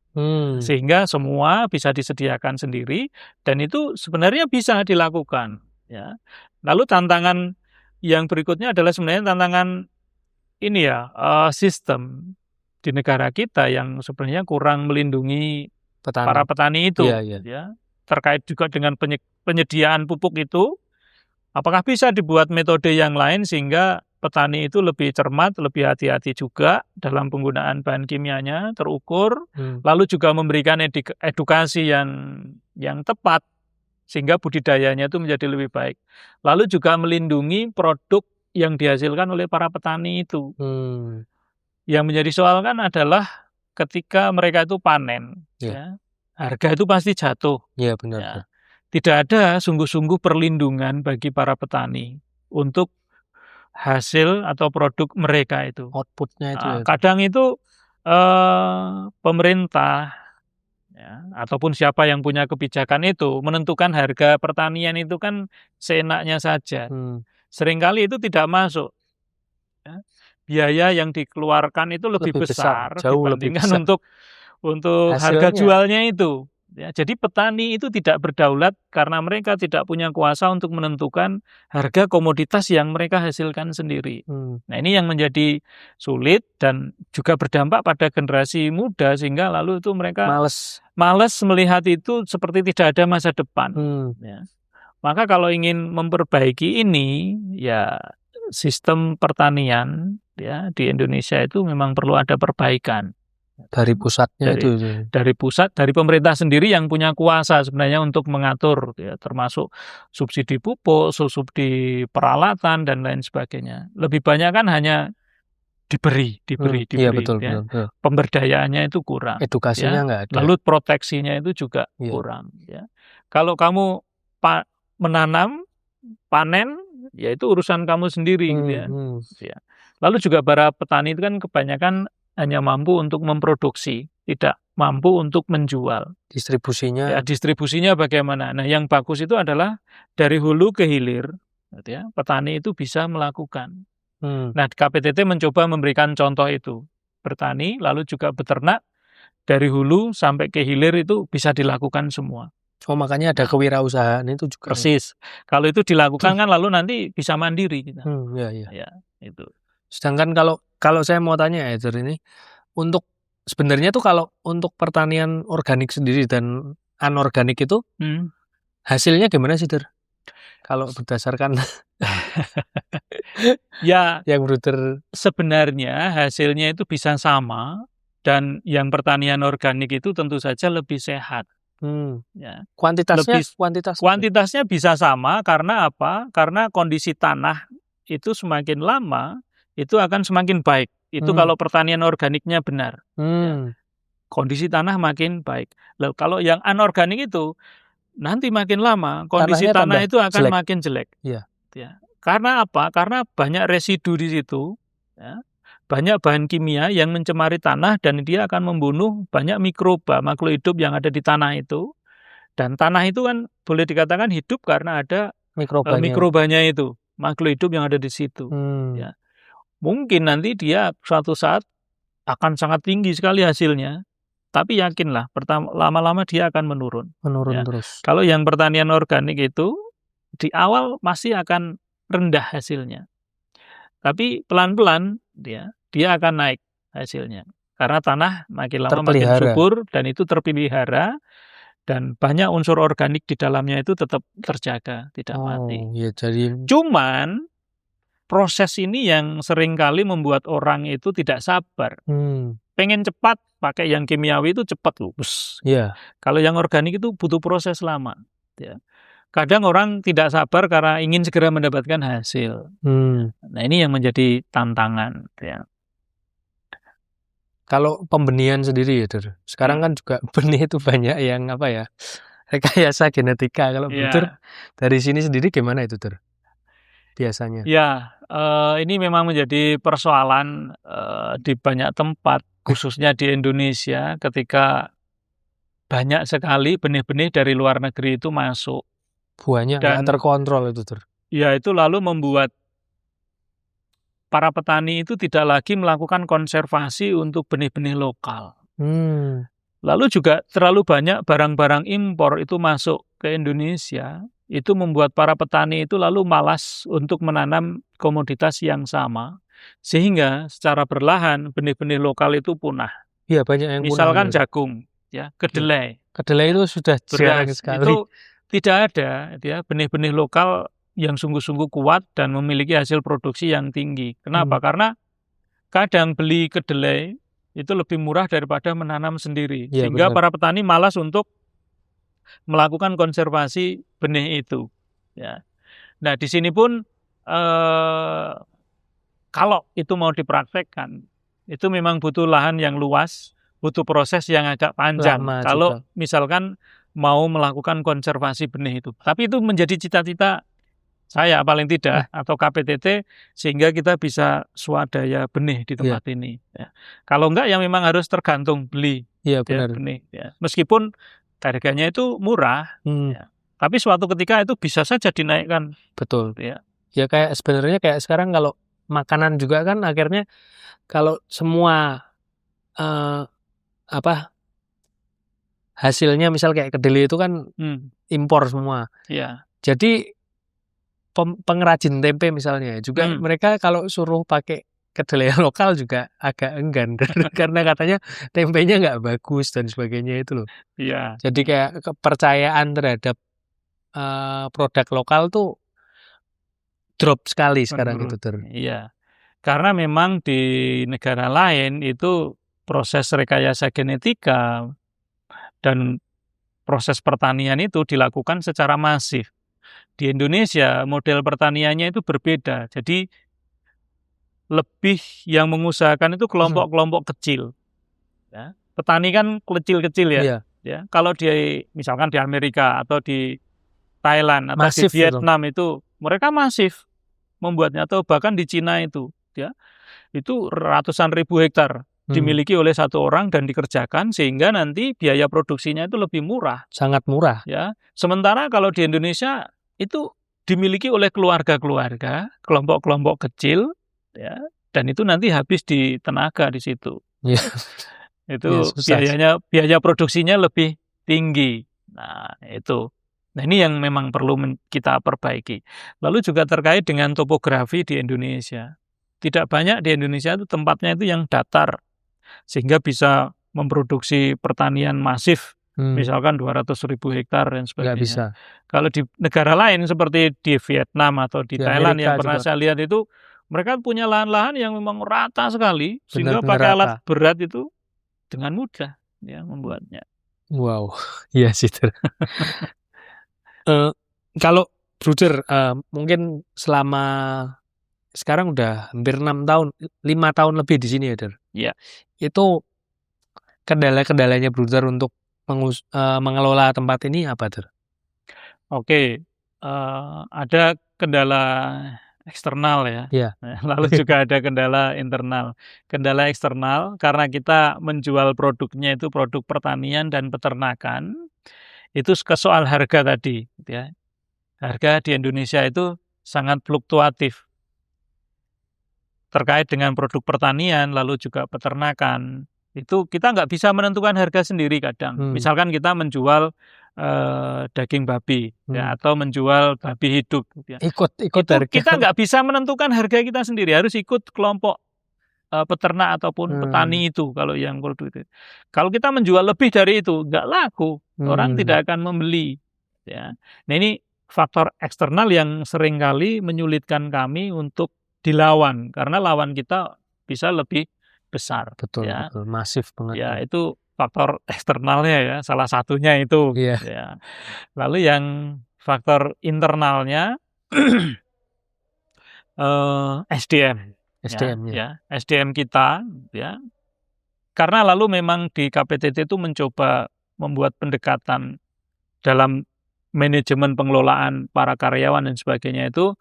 S1: Sehingga semua bisa disediakan sendiri dan itu sebenarnya bisa dilakukan ya. Lalu tantangan yang berikutnya adalah sebenarnya tantangan ini ya, sistem di negara kita yang sebenarnya kurang melindungi para petani itu ya. Terkait juga dengan penyediaan pupuk itu, apakah bisa dibuat metode yang lain sehingga petani itu lebih cermat, lebih hati-hati juga dalam penggunaan bahan kimianya, terukur, lalu juga memberikan edukasi yang tepat sehingga budidayanya itu menjadi lebih baik. Lalu juga melindungi produk yang dihasilkan oleh para petani itu. Yang menjadi soal kan adalah ketika mereka itu panen, ya, harga itu pasti jatuh.
S2: Iya, benar.
S1: Ya. Tidak ada sungguh-sungguh perlindungan bagi para petani untuk hasil atau produk mereka itu.
S2: Outputnya itu.
S1: Kadang itu pemerintah ya, ataupun siapa yang punya kebijakan itu menentukan harga pertanian itu kan seenaknya saja. Seringkali itu tidak masuk. Ya. Biaya yang dikeluarkan itu lebih besar dibandingkan untuk harga jualnya itu. Ya, jadi petani itu tidak berdaulat karena mereka tidak punya kuasa untuk menentukan harga komoditas yang mereka hasilkan sendiri. Nah ini yang menjadi sulit dan juga berdampak pada generasi muda sehingga lalu itu mereka malas melihat itu seperti tidak ada masa depan. Ya. Maka kalau ingin memperbaiki ini, ya sistem pertanian ya di Indonesia itu memang perlu ada perbaikan.
S2: Dari pusatnya itu.
S1: Dari pusat, dari pemerintah sendiri yang punya kuasa sebenarnya untuk mengatur, ya, termasuk subsidi pupuk, subsidi peralatan dan lain sebagainya. Lebih banyak kan hanya diberi,
S2: Iya, betul,
S1: ya.
S2: betul.
S1: Pemberdayaannya itu kurang.
S2: Edukasinya
S1: ya.
S2: nggak ada.
S1: Lalu proteksinya itu juga kurang. Ya. Kalau kamu menanam, panen, ya itu urusan kamu sendiri, gitu ya. Ya. Lalu juga para petani itu kan kebanyakan hanya mampu untuk memproduksi, tidak mampu untuk menjual.
S2: Distribusinya.
S1: Ya, distribusinya bagaimana? Nah, yang bagus itu adalah dari hulu ke hilir, gitu ya. Petani itu bisa melakukan. Nah, KPTT mencoba memberikan contoh itu. Bertani, lalu juga beternak, dari hulu sampai ke hilir itu bisa dilakukan semua.
S2: Oh, makanya ada kewirausahaan itu juga.
S1: Persis. Kalau itu dilakukan kan lalu nanti bisa mandiri kita.
S2: Ya,
S1: itu.
S2: Sedangkan kalau saya mau tanya ya, ini untuk sebenarnya tuh kalau untuk pertanian organik sendiri dan anorganik itu hasilnya gimana sih, Der? Kalau berdasarkan
S1: ya
S2: yang Bruder,
S1: sebenarnya hasilnya itu bisa sama, dan yang pertanian organik itu tentu saja lebih sehat. Ya. Kuantitasnya bisa sama karena apa? Karena kondisi tanah itu semakin lama itu akan semakin baik. Itu kalau pertanian organiknya benar. Ya. Kondisi tanah makin baik. Lalu kalau yang anorganik itu nanti makin lama kondisi tanah itu akan makin jelek.
S2: Ya.
S1: Karena apa? Karena banyak residu di situ. Ya. Banyak bahan kimia yang mencemari tanah dan dia akan membunuh banyak mikroba, makhluk hidup yang ada di tanah itu. Dan tanah itu kan boleh dikatakan hidup karena ada mikrobanya itu, makhluk hidup yang ada di situ. Ya. Mungkin nanti dia suatu saat akan sangat tinggi sekali hasilnya, tapi yakinlah lama-lama dia akan menurun
S2: ya. Terus.
S1: Kalau yang pertanian organik itu di awal masih akan rendah hasilnya, tapi pelan-pelan dia akan naik hasilnya karena tanah makin lama makin subur dan itu terpelihara. Dan banyak unsur organik di dalamnya itu tetap terjaga, tidak mati.
S2: Ya, jadi
S1: cuman proses ini yang seringkali membuat orang itu tidak sabar. Pengen cepat, pakai yang kimiawi itu cepat lulus.
S2: Yeah.
S1: Kalau yang organik itu butuh proses lama. Ya. Kadang orang tidak sabar karena ingin segera mendapatkan hasil. Nah, ini yang menjadi tantangan. Ya.
S2: Kalau pembenihan sendiri ya, Der. Sekarang kan juga benih itu banyak yang rekayasa genetika. Kalau Bruder dari sini sendiri gimana itu, Der? Biasanya.
S1: Ya, ini memang menjadi persoalan di banyak tempat, khususnya di Indonesia, ketika banyak sekali benih-benih dari luar negeri itu masuk.
S2: Buahnya nggak terkontrol itu, Der.
S1: Ya, itu lalu membuat para petani itu tidak lagi melakukan konservasi untuk benih-benih lokal. Lalu juga terlalu banyak barang-barang impor itu masuk ke Indonesia, itu membuat para petani itu lalu malas untuk menanam komoditas yang sama, sehingga secara perlahan benih-benih lokal itu punah.
S2: Iya, banyak yang
S1: misalkan
S2: punah.
S1: Jagung, ya, kedelai.
S2: Kedelai itu sudah jarang sekali.
S1: Itu tidak ada, ya, benih-benih lokal yang sungguh-sungguh kuat dan memiliki hasil produksi yang tinggi. Kenapa? Karena kadang beli kedelai itu lebih murah daripada menanam sendiri.
S2: Ya,
S1: sehingga
S2: benar.
S1: para petani malas untuk melakukan konservasi benih itu. Ya. Nah, di sini pun kalau itu mau dipraktekkan, itu memang butuh lahan yang luas, butuh proses yang agak panjang. Kalau misalkan mau melakukan konservasi benih itu. Tapi itu menjadi cita-cita saya paling tidak, atau KPTT, sehingga kita bisa swadaya benih di tempat ini. Ya. Kalau enggak, ya memang harus tergantung beli
S2: benar.
S1: Benih. Ya. Meskipun harganya itu murah, ya. Tapi suatu ketika itu bisa saja dinaikkan.
S2: Betul.
S1: Ya,
S2: kayak sebenarnya kayak sekarang kalau makanan juga kan akhirnya kalau semua hasilnya misal kayak kedelai itu kan impor semua.
S1: Ya.
S2: Jadi pengrajin tempe misalnya juga mereka kalau suruh pakai kedelai lokal juga agak enggan karena katanya tempenya nggak bagus dan sebagainya itu loh.
S1: Iya.
S2: Jadi kayak kepercayaan terhadap produk lokal tuh drop sekali sekarang itu, Der.
S1: Iya. Karena memang di negara lain itu proses rekayasa genetika dan proses pertanian itu dilakukan secara masif. Di Indonesia model pertaniannya itu berbeda. Jadi lebih yang mengusahakan itu kelompok-kelompok kecil. Ya. Petani kan kecil-kecil ya.
S2: Iya.
S1: Ya. Kalau di misalkan di Amerika atau di Thailand atau
S2: Masif
S1: di Vietnam itu mereka masif membuatnya, atau bahkan di Cina itu ya. Itu ratusan ribu hektar dimiliki oleh satu orang dan dikerjakan, sehingga nanti biaya produksinya itu lebih murah.
S2: Sangat murah.
S1: Ya. Sementara kalau di Indonesia itu dimiliki oleh keluarga-keluarga, kelompok-kelompok kecil, ya, dan itu nanti habis di tenaga di situ.
S2: Ya.
S1: Itu biaya produksinya lebih tinggi. Nah, itu. Nah, ini yang memang perlu kita perbaiki. Lalu juga terkait dengan topografi di Indonesia. Tidak banyak di Indonesia itu tempatnya itu yang datar, sehingga bisa memproduksi pertanian masif, misalkan 200.000 hektar dan sebagainya.
S2: Nggak bisa.
S1: Kalau di negara lain seperti di Vietnam atau di Thailand Amerika yang pernah juga saya lihat itu, mereka punya lahan-lahan yang memang rata sekali, sehingga pakai alat berat itu dengan mudah ya membuatnya.
S2: Wow, iya sih. Kalau Bruder, mungkin selama sekarang udah hampir 6 tahun, 5 tahun lebih di sini ya, Der?
S1: Iya.
S2: Itu kendala-kendalanya Bruder untuk mengelola tempat ini apa, Der?
S1: Oke, ada kendala eksternal ya.
S2: Iya.
S1: Lalu juga ada kendala internal. Kendala eksternal karena kita menjual produknya itu produk pertanian dan peternakan, itu ke soal harga tadi, ya. Harga di Indonesia itu sangat fluktuatif. Terkait dengan produk pertanian, lalu juga peternakan, itu kita nggak bisa menentukan harga sendiri kadang. Misalkan kita menjual daging babi, ya, atau menjual babi hidup. Ya.
S2: Ikut
S1: harga. Kita nggak bisa menentukan harga kita sendiri, harus ikut kelompok peternak ataupun petani itu kalau yang produk itu. Kalau kita menjual lebih dari itu, nggak laku, orang tidak akan membeli. Ya. Nah, ini faktor eksternal yang seringkali menyulitkan kami untuk dilawan, karena lawan kita bisa lebih besar.
S2: Betul,
S1: ya.
S2: betul. Masif banget.
S1: Ya, itu faktor eksternalnya ya, salah satunya itu.
S2: Yeah.
S1: Ya. Lalu yang faktor internalnya SDM. Ya, SDM kita ya. Karena lalu memang di KPTT itu mencoba membuat pendekatan dalam manajemen pengelolaan para karyawan dan sebagainya itu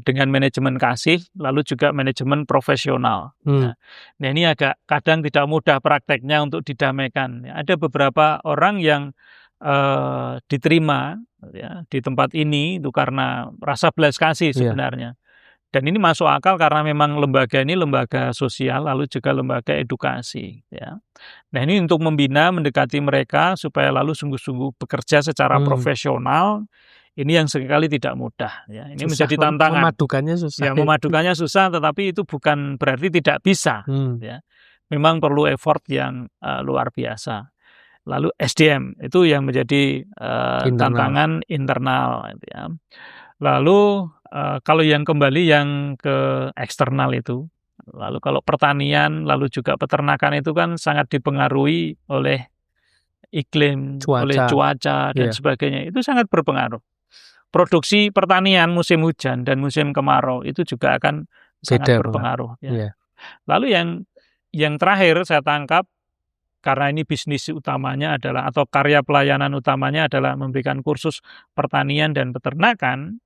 S1: dengan manajemen kasih, lalu juga manajemen profesional. Nah, ini agak kadang tidak mudah prakteknya untuk didamaikan. Ada beberapa orang yang diterima ya, di tempat ini itu karena rasa belas kasih sebenarnya. Dan ini masuk akal karena memang lembaga ini lembaga sosial, lalu juga lembaga edukasi. Ya. Nah, ini untuk membina, mendekati mereka supaya lalu sungguh-sungguh bekerja secara profesional. Ini yang seringkali tidak mudah. Ya. Ini susah, menjadi tantangan.
S2: Memadukannya susah.
S1: Ya, memadukannya susah, tetapi itu bukan berarti tidak bisa. Ya. Memang perlu effort yang luar biasa. Lalu SDM itu yang menjadi tantangan internal. Ya. Lalu kalau yang kembali yang ke eksternal itu, lalu kalau pertanian, lalu juga peternakan itu kan sangat dipengaruhi oleh iklim, oleh cuaca dan sebagainya. Itu sangat berpengaruh. Produksi pertanian musim hujan dan musim kemarau itu juga akan sangat berpengaruh. Ya. Lalu yang terakhir saya tangkap, karena ini bisnis utamanya adalah, atau karya pelayanan utamanya adalah memberikan kursus pertanian dan peternakan,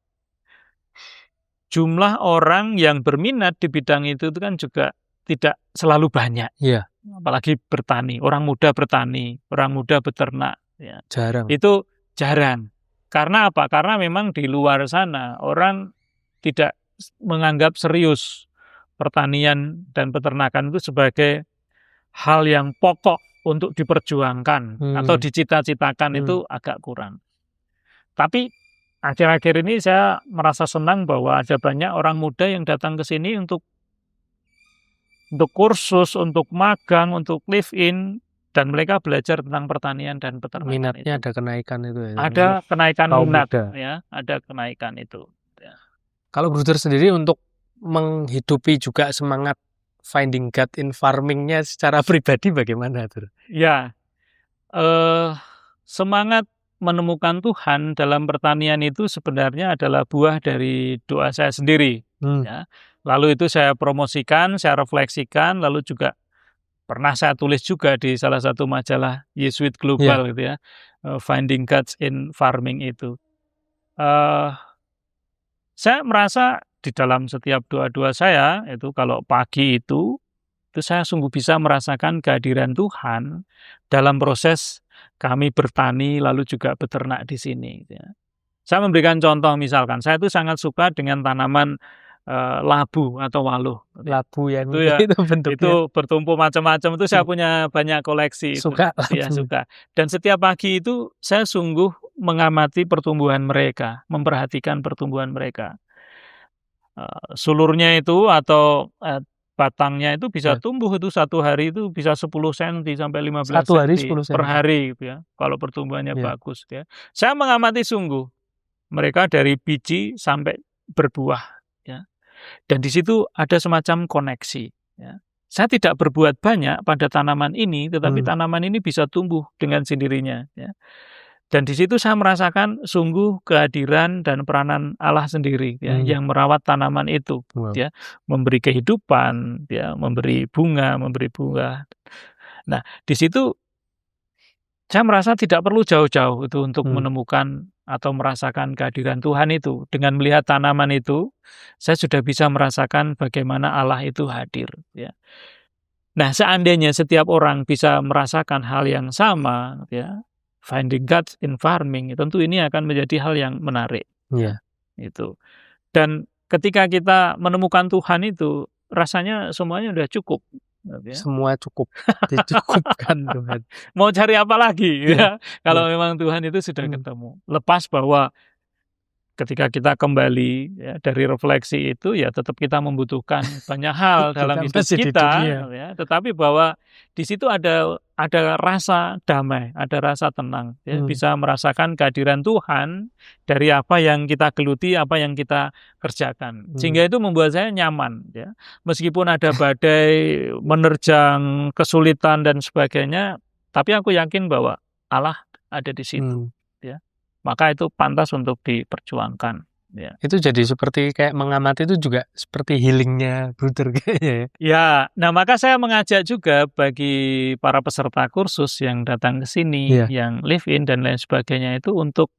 S1: jumlah orang yang berminat di bidang itu kan juga tidak selalu banyak.
S2: Iya.
S1: Apalagi bertani, orang muda bertani, orang muda beternak. Ya.
S2: Jarang.
S1: Itu jarang. Karena apa? Karena memang di luar sana orang tidak menganggap serius pertanian dan peternakan itu sebagai hal yang pokok untuk diperjuangkan atau dicita-citakan, itu agak kurang. Tapi akhir-akhir ini saya merasa senang bahwa ada banyak orang muda yang datang ke sini untuk kursus, untuk magang, untuk live in, dan mereka belajar tentang pertanian dan peternakan.
S2: Minatnya itu ada kenaikan itu ya.
S1: Ada kenaikan minat ya, ada kenaikan itu. Ya.
S2: Kalau Bruder sendiri untuk menghidupi juga semangat finding God in farming-nya secara pribadi bagaimana, Tur?
S1: Ya, semangat menemukan Tuhan dalam pertanian itu sebenarnya adalah buah dari doa saya sendiri. Ya. Lalu itu saya promosikan, saya refleksikan, lalu juga pernah saya tulis juga di salah satu majalah Yesuit Global gitu ya, Finding God in Farming itu. Saya merasa di dalam setiap doa-doa saya itu kalau pagi itu saya sungguh bisa merasakan kehadiran Tuhan dalam proses kami bertani lalu juga beternak di sini. Ya. Saya memberikan contoh misalkan, saya itu sangat suka dengan tanaman labu atau waluh.
S2: Labu yang
S1: itu ya,
S2: itu bentuknya.
S1: Itu bertumpu macam-macam, itu saya punya banyak koleksi.
S2: Suka.
S1: Ya, suka. Dan setiap pagi itu saya sungguh mengamati pertumbuhan mereka, memperhatikan pertumbuhan mereka. Sulurnya itu atau batangnya itu bisa tumbuh itu satu hari itu bisa 10 cm sampai 15 cm per hari gitu ya. Kalau pertumbuhannya bagus ya. Saya mengamati sungguh mereka dari biji sampai berbuah ya. Dan di situ ada semacam koneksi ya. Saya tidak berbuat banyak pada tanaman ini, tetapi tanaman ini bisa tumbuh dengan sendirinya ya. Dan di situ saya merasakan sungguh kehadiran dan peranan Allah sendiri ya, yang merawat tanaman itu ya, memberi kehidupan ya, memberi bunga. Nah, di situ saya merasa tidak perlu jauh-jauh itu untuk menemukan atau merasakan kehadiran Tuhan itu. Dengan melihat tanaman itu, saya sudah bisa merasakan bagaimana Allah itu hadir ya. Nah, seandainya setiap orang bisa merasakan hal yang sama ya, finding God in farming, tentu ini akan menjadi hal yang menarik.
S2: Iya.
S1: Itu. Dan ketika kita menemukan Tuhan itu, rasanya semuanya udah cukup.
S2: Ya. Semua cukup, dicukupkan Tuhan.
S1: Mau cari apa lagi? Ya. Kalau memang Tuhan itu sudah ketemu. Lepas bahwa ketika kita kembali ya, dari refleksi itu ya tetap kita membutuhkan banyak hal dalam hidup kita ya, tetapi bahwa di situ ada rasa damai, ada rasa tenang ya, bisa merasakan kehadiran Tuhan dari apa yang kita geluti, apa yang kita kerjakan. Sehingga itu membuat saya nyaman ya. Meskipun ada badai menerjang, kesulitan dan sebagainya, tapi aku yakin bahwa Allah ada di situ ya. Maka itu pantas untuk diperjuangkan. Ya.
S2: Itu jadi seperti kayak mengamati itu juga seperti healingnya Bruder kayaknya.
S1: Ya, nah maka saya mengajak juga bagi para peserta kursus yang datang ke sini, yang live in dan lain sebagainya itu untuk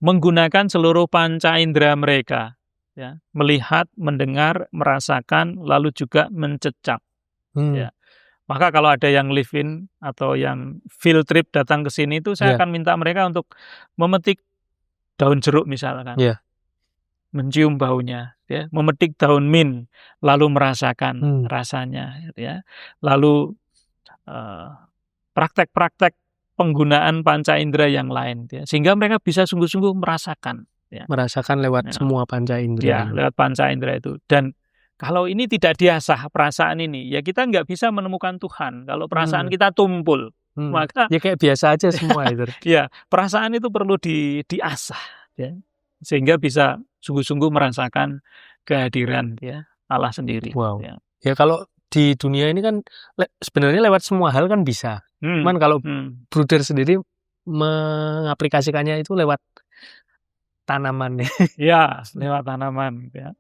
S1: menggunakan seluruh panca indera mereka, ya, melihat, mendengar, merasakan, lalu juga mencecap. Ya. Maka kalau ada yang live in atau yang field trip datang ke sini itu saya akan minta mereka untuk memetik daun jeruk misalkan. Mencium baunya ya, memetik daun mint lalu merasakan rasanya ya. Lalu praktek-praktek penggunaan panca indera yang lain ya, sehingga mereka bisa sungguh-sungguh merasakan ya.
S2: Merasakan lewat semua panca indera.
S1: Ya, lewat panca indera itu. Dan kalau ini tidak diasah perasaan ini, ya kita nggak bisa menemukan Tuhan. Kalau perasaan kita tumpul, maka
S2: ya kayak biasa aja semua itu.
S1: Ya, perasaan itu perlu diasah, ya, sehingga bisa sungguh-sungguh merasakan kehadiran ya Allah sendiri.
S2: Wow. Ya kalau di dunia ini kan sebenarnya lewat semua hal kan bisa. Cuman kalau Bruder sendiri mengaplikasikannya itu lewat tanaman.
S1: Ya, lewat tanaman ya.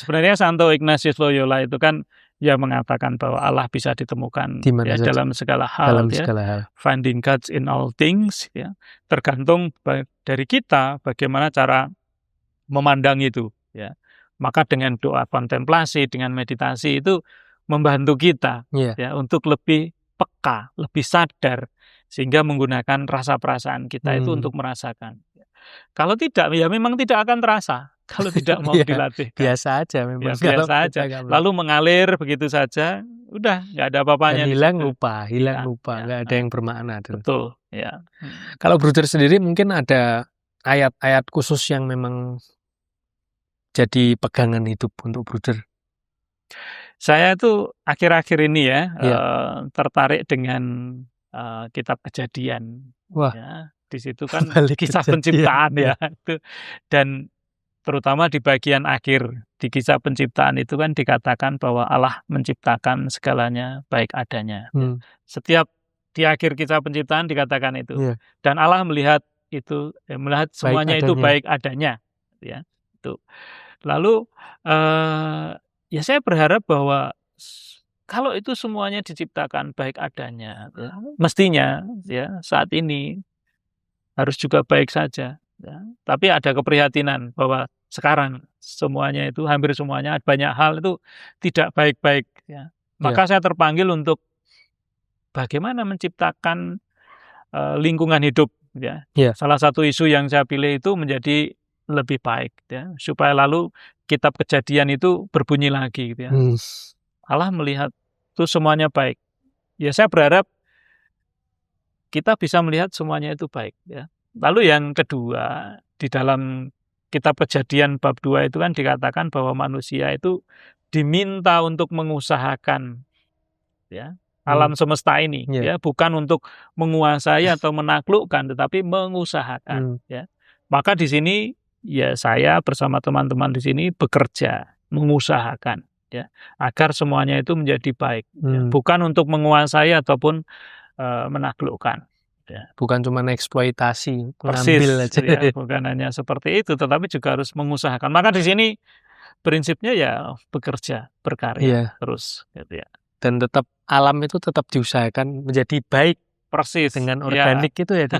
S1: Sebenarnya Santo Ignatius Loyola itu kan ya mengatakan bahwa Allah bisa ditemukan ya, dalam segala hal ya. Finding God in all things ya. Tergantung dari kita bagaimana cara memandang itu ya. Maka dengan doa kontemplasi, dengan meditasi itu membantu kita ya untuk lebih peka, lebih sadar sehingga menggunakan rasa perasaan kita itu untuk merasakan. Kalau tidak, ya memang tidak akan terasa. Kalau tidak mau dilatih.
S2: Biasa aja memang.
S1: Ya, biasa aja. Lalu mengalir begitu saja, udah nggak ada apa-apanya.
S2: Dan hilang lupa, nggak ada yang bermakna.
S1: Betul. Ya.
S2: Kalau Bruder sendiri mungkin ada ayat-ayat khusus yang memang jadi pegangan hidup untuk Bruder.
S1: Saya tuh akhir-akhir ini tertarik dengan kitab Kejadian.
S2: Wah.
S1: Ya. Di situ kan kisah penciptaan ya. Dan terutama di bagian akhir di kisah penciptaan itu kan dikatakan bahwa Allah menciptakan segalanya baik adanya. Setiap di akhir kisah penciptaan dikatakan itu. Dan Allah melihat itu, melihat semuanya itu baik adanya. Ya, itu. Lalu ya saya berharap bahwa kalau itu semuanya diciptakan baik adanya, ya, mestinya ya saat ini harus juga baik saja. Ya. Tapi ada keprihatinan bahwa sekarang semuanya itu, hampir semuanya, banyak hal itu tidak baik-baik. Ya. Maka saya terpanggil untuk bagaimana menciptakan lingkungan hidup. Ya. Salah satu isu yang saya pilih itu menjadi lebih baik. Ya. Supaya lalu kitab Kejadian itu berbunyi lagi. Ya. Allah melihat itu semuanya baik. Ya saya berharap kita bisa melihat semuanya itu baik. Ya. Lalu yang kedua, di dalam kitab Kejadian bab 2 itu kan dikatakan bahwa manusia itu diminta untuk mengusahakan ya, alam semesta ini. Ya, bukan untuk menguasai atau menaklukkan, tetapi mengusahakan. Ya. Maka di sini ya saya bersama teman-teman di sini bekerja, mengusahakan. Ya, agar semuanya itu menjadi baik, ya, bukan untuk menguasai ataupun menaklukkan, ya.
S2: Bukan cuma eksploitasi,
S1: mengambil aja, ya, bukan hanya seperti itu, tetapi juga harus mengusahakan. Maka di sini prinsipnya ya bekerja, berkarya terus, gitu ya.
S2: Dan tetap alam itu tetap diusahakan menjadi baik.
S1: Persis.
S2: Dengan organik itu ya,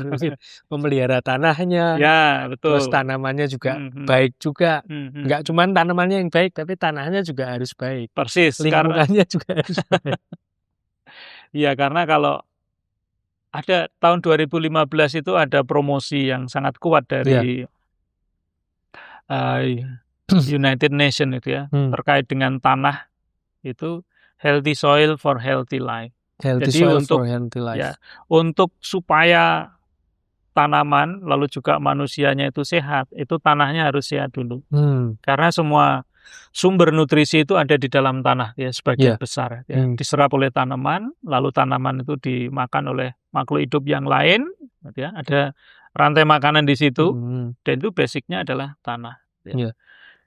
S2: memelihara tanahnya,
S1: betul.
S2: Terus tanamannya juga baik juga. Enggak cuma tanamannya yang baik, tapi tanahnya juga harus baik.
S1: Persis.
S2: Lingkungannya juga harus baik.
S1: Iya, karena kalau ada tahun 2015 itu ada promosi yang sangat kuat dari United Nations itu ya, terkait dengan tanah itu, healthy soil for healthy life. Jadi untuk supaya tanaman lalu juga manusianya itu sehat, itu tanahnya harus sehat dulu. Karena semua sumber nutrisi itu ada di dalam tanah ya, sebagian besar ya. Diserap oleh tanaman, lalu tanaman itu dimakan oleh makhluk hidup yang lain, ya. Ada rantai makanan di situ, dan itu basicnya adalah tanah. Ya.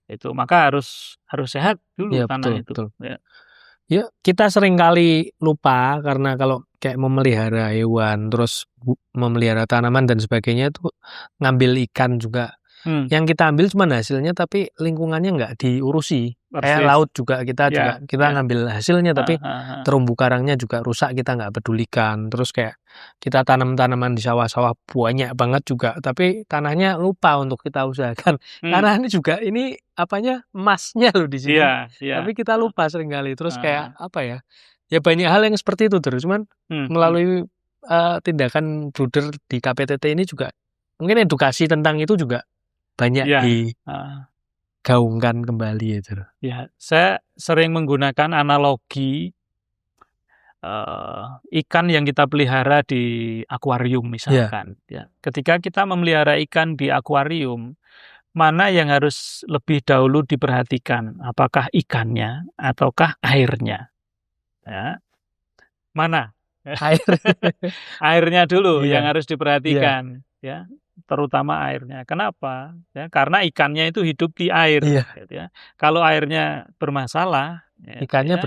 S1: Itu maka harus sehat dulu tanah itu.
S2: Betul. Ya, kita sering kali lupa karena kalau kayak memelihara hewan, terus memelihara tanaman dan sebagainya itu ngambil ikan juga. Yang kita ambil cuma hasilnya, tapi lingkungannya nggak diurusi. Kayak laut juga kita ngambil hasilnya, tapi terumbu karangnya juga rusak, kita nggak pedulikan. Terus kayak kita tanam tanaman di sawah-sawah banyak banget juga, tapi tanahnya lupa untuk kita usahakan. Karena ini juga ini emasnya loh di sini. Tapi kita lupa seringkali. Terus kayak ya banyak hal yang seperti itu terus. Cuman melalui tindakan Bruder di KPTT ini juga mungkin edukasi tentang itu juga banyak digaungkan kembali itu.
S1: Ya, saya sering menggunakan analogi ikan yang kita pelihara di akuarium misalkan. Ya. Ketika kita memelihara ikan di akuarium, mana yang harus lebih dahulu diperhatikan? Apakah ikannya ataukah airnya? Ya. Mana? Airnya dulu yang harus diperhatikan. Ya. Terutama airnya. Kenapa? Ya, karena ikannya itu hidup di air. Gitu ya. Kalau airnya bermasalah,
S2: ikannya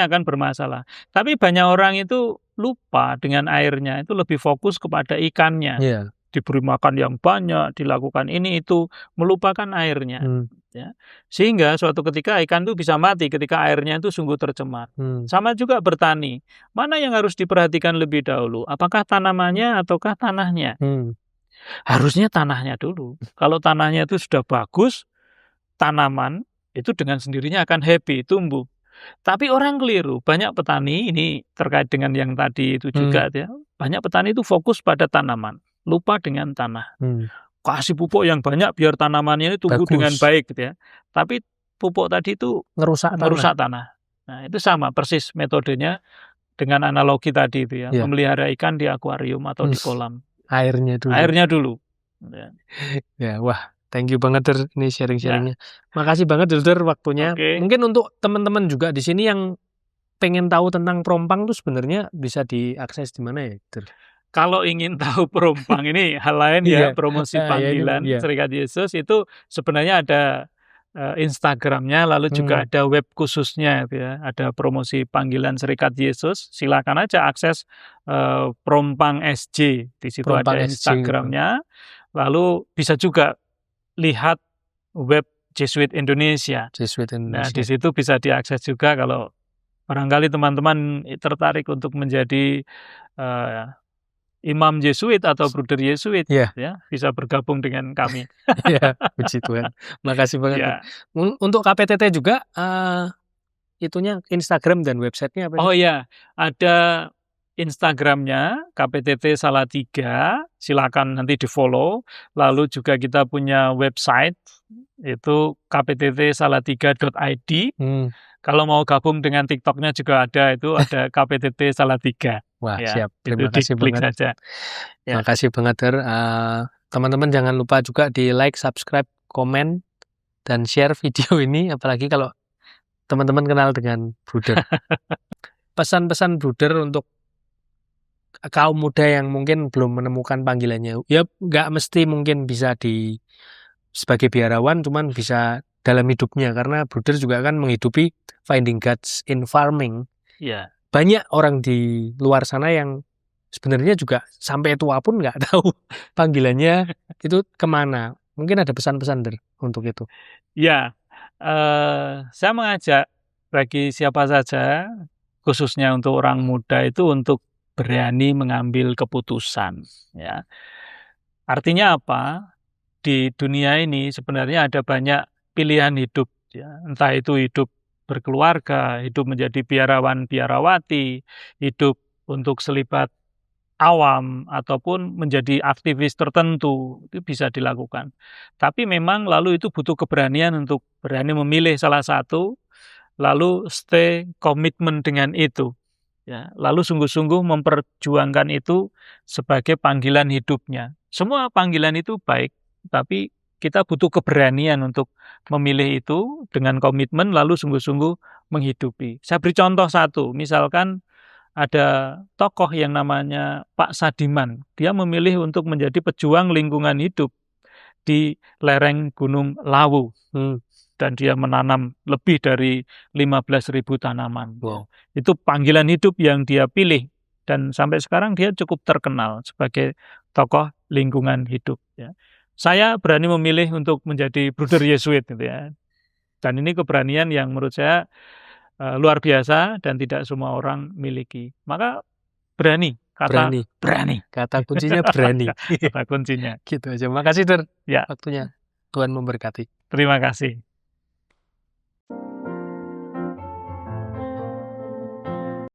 S1: akan bermasalah. Tapi banyak orang itu lupa dengan airnya, itu lebih fokus kepada ikannya. Diberi makan yang banyak, dilakukan ini itu, melupakan airnya. Ya. Sehingga suatu ketika ikan itu bisa mati ketika airnya itu sungguh tercemar. Sama juga bertani. Mana yang harus diperhatikan lebih dahulu? Apakah tanamannya ataukah tanahnya? Harusnya tanahnya dulu. Kalau tanahnya itu sudah bagus, tanaman itu dengan sendirinya akan happy, tumbuh. Tapi orang keliru, banyak petani, ini terkait dengan yang tadi itu juga, ya, banyak petani itu fokus pada tanaman, lupa dengan tanah. Kasih pupuk yang banyak biar tanamannya itu tumbuh dengan baik, gitu ya. Tapi pupuk tadi itu merusak tanah. Nah, itu sama persis metodenya dengan analogi tadi itu ya, memelihara ikan di akuarium atau di kolam.
S2: Airnya
S1: dulu.
S2: Ya, wah, thank you banget Der, ini sharing-sharingnya. Makasih banget Der waktunya. Mungkin untuk teman-teman juga di sini yang pengen tahu tentang Prompang tuh sebenarnya bisa diakses di mana ya Der?
S1: Kalau ingin tahu Perumpang ini hal lain ya, promosi panggilan Serikat Yesus itu sebenarnya ada Instagramnya, lalu juga ada web khususnya gitu ya. Ada promosi panggilan Serikat Yesus. Silakan aja akses Perumpang SJ. Di situ ada Instagramnya. Lalu bisa juga lihat web Jesuit Indonesia. Nah, di situ bisa diakses juga kalau barangkali teman-teman tertarik untuk menjadi imam Yesuit atau bruder Yesuit, ya bisa bergabung dengan kami.
S2: Ya, puji Tuhan. Makasih banget. Untuk KPTT juga itunya Instagram dan websitenya apa?
S1: Oh ya, ada Instagramnya KPTT Salatiga, silakan nanti di-follow. Lalu juga kita punya website, itu kpttsalatiga.id. Kalau mau gabung dengan TikToknya juga ada, itu ada KPTT Salatiga.
S2: Wah, siap. Terima kasih banget.
S1: Saja.
S2: Terima kasih banget, teman-teman jangan lupa juga di like, subscribe, komen, dan share video ini, apalagi kalau teman-teman kenal dengan Bruder. Pesan-pesan Bruder untuk kaum muda yang mungkin belum menemukan panggilannya. Ya, nggak mesti mungkin bisa sebagai biarawan, cuman bisa dalam hidupnya. Karena Bruder juga kan menghidupi Finding God's in Farming.
S1: Yeah.
S2: Banyak orang di luar sana yang sebenarnya juga sampai tua pun nggak tahu panggilannya itu kemana. Mungkin ada pesan-pesan untuk itu.
S1: Ya, saya mengajak bagi siapa saja, khususnya untuk orang muda itu untuk berani mengambil keputusan. Ya, artinya apa? Di dunia ini sebenarnya ada banyak pilihan hidup. Ya, entah itu hidup berkeluarga, hidup menjadi biarawan biarawati, hidup untuk selibat awam ataupun menjadi aktivis tertentu, itu bisa dilakukan. Tapi memang lalu itu butuh keberanian untuk berani memilih salah satu, lalu stay komitmen dengan itu. Ya, lalu sungguh-sungguh memperjuangkan itu sebagai panggilan hidupnya. Semua panggilan itu baik, tapi kita butuh keberanian untuk memilih itu dengan komitmen lalu sungguh-sungguh menghidupi. Saya beri contoh satu, misalkan ada tokoh yang namanya Pak Sadiman. Dia memilih untuk menjadi pejuang lingkungan hidup di lereng Gunung Lawu. Dan dia menanam lebih dari 15.000 tanaman.
S2: Wow.
S1: Itu panggilan hidup yang dia pilih. Dan sampai sekarang dia cukup terkenal sebagai tokoh lingkungan hidup. Ya. Saya berani memilih untuk menjadi bruder Yesuit. Gitu ya. Dan ini keberanian yang menurut saya luar biasa dan tidak semua orang miliki. Maka berani. Berani.
S2: Kata kuncinya berani.
S1: Kata kuncinya.
S2: Gitu aja. Makasih,
S1: Ya.
S2: Waktunya. Tuhan memberkati.
S1: Terima kasih.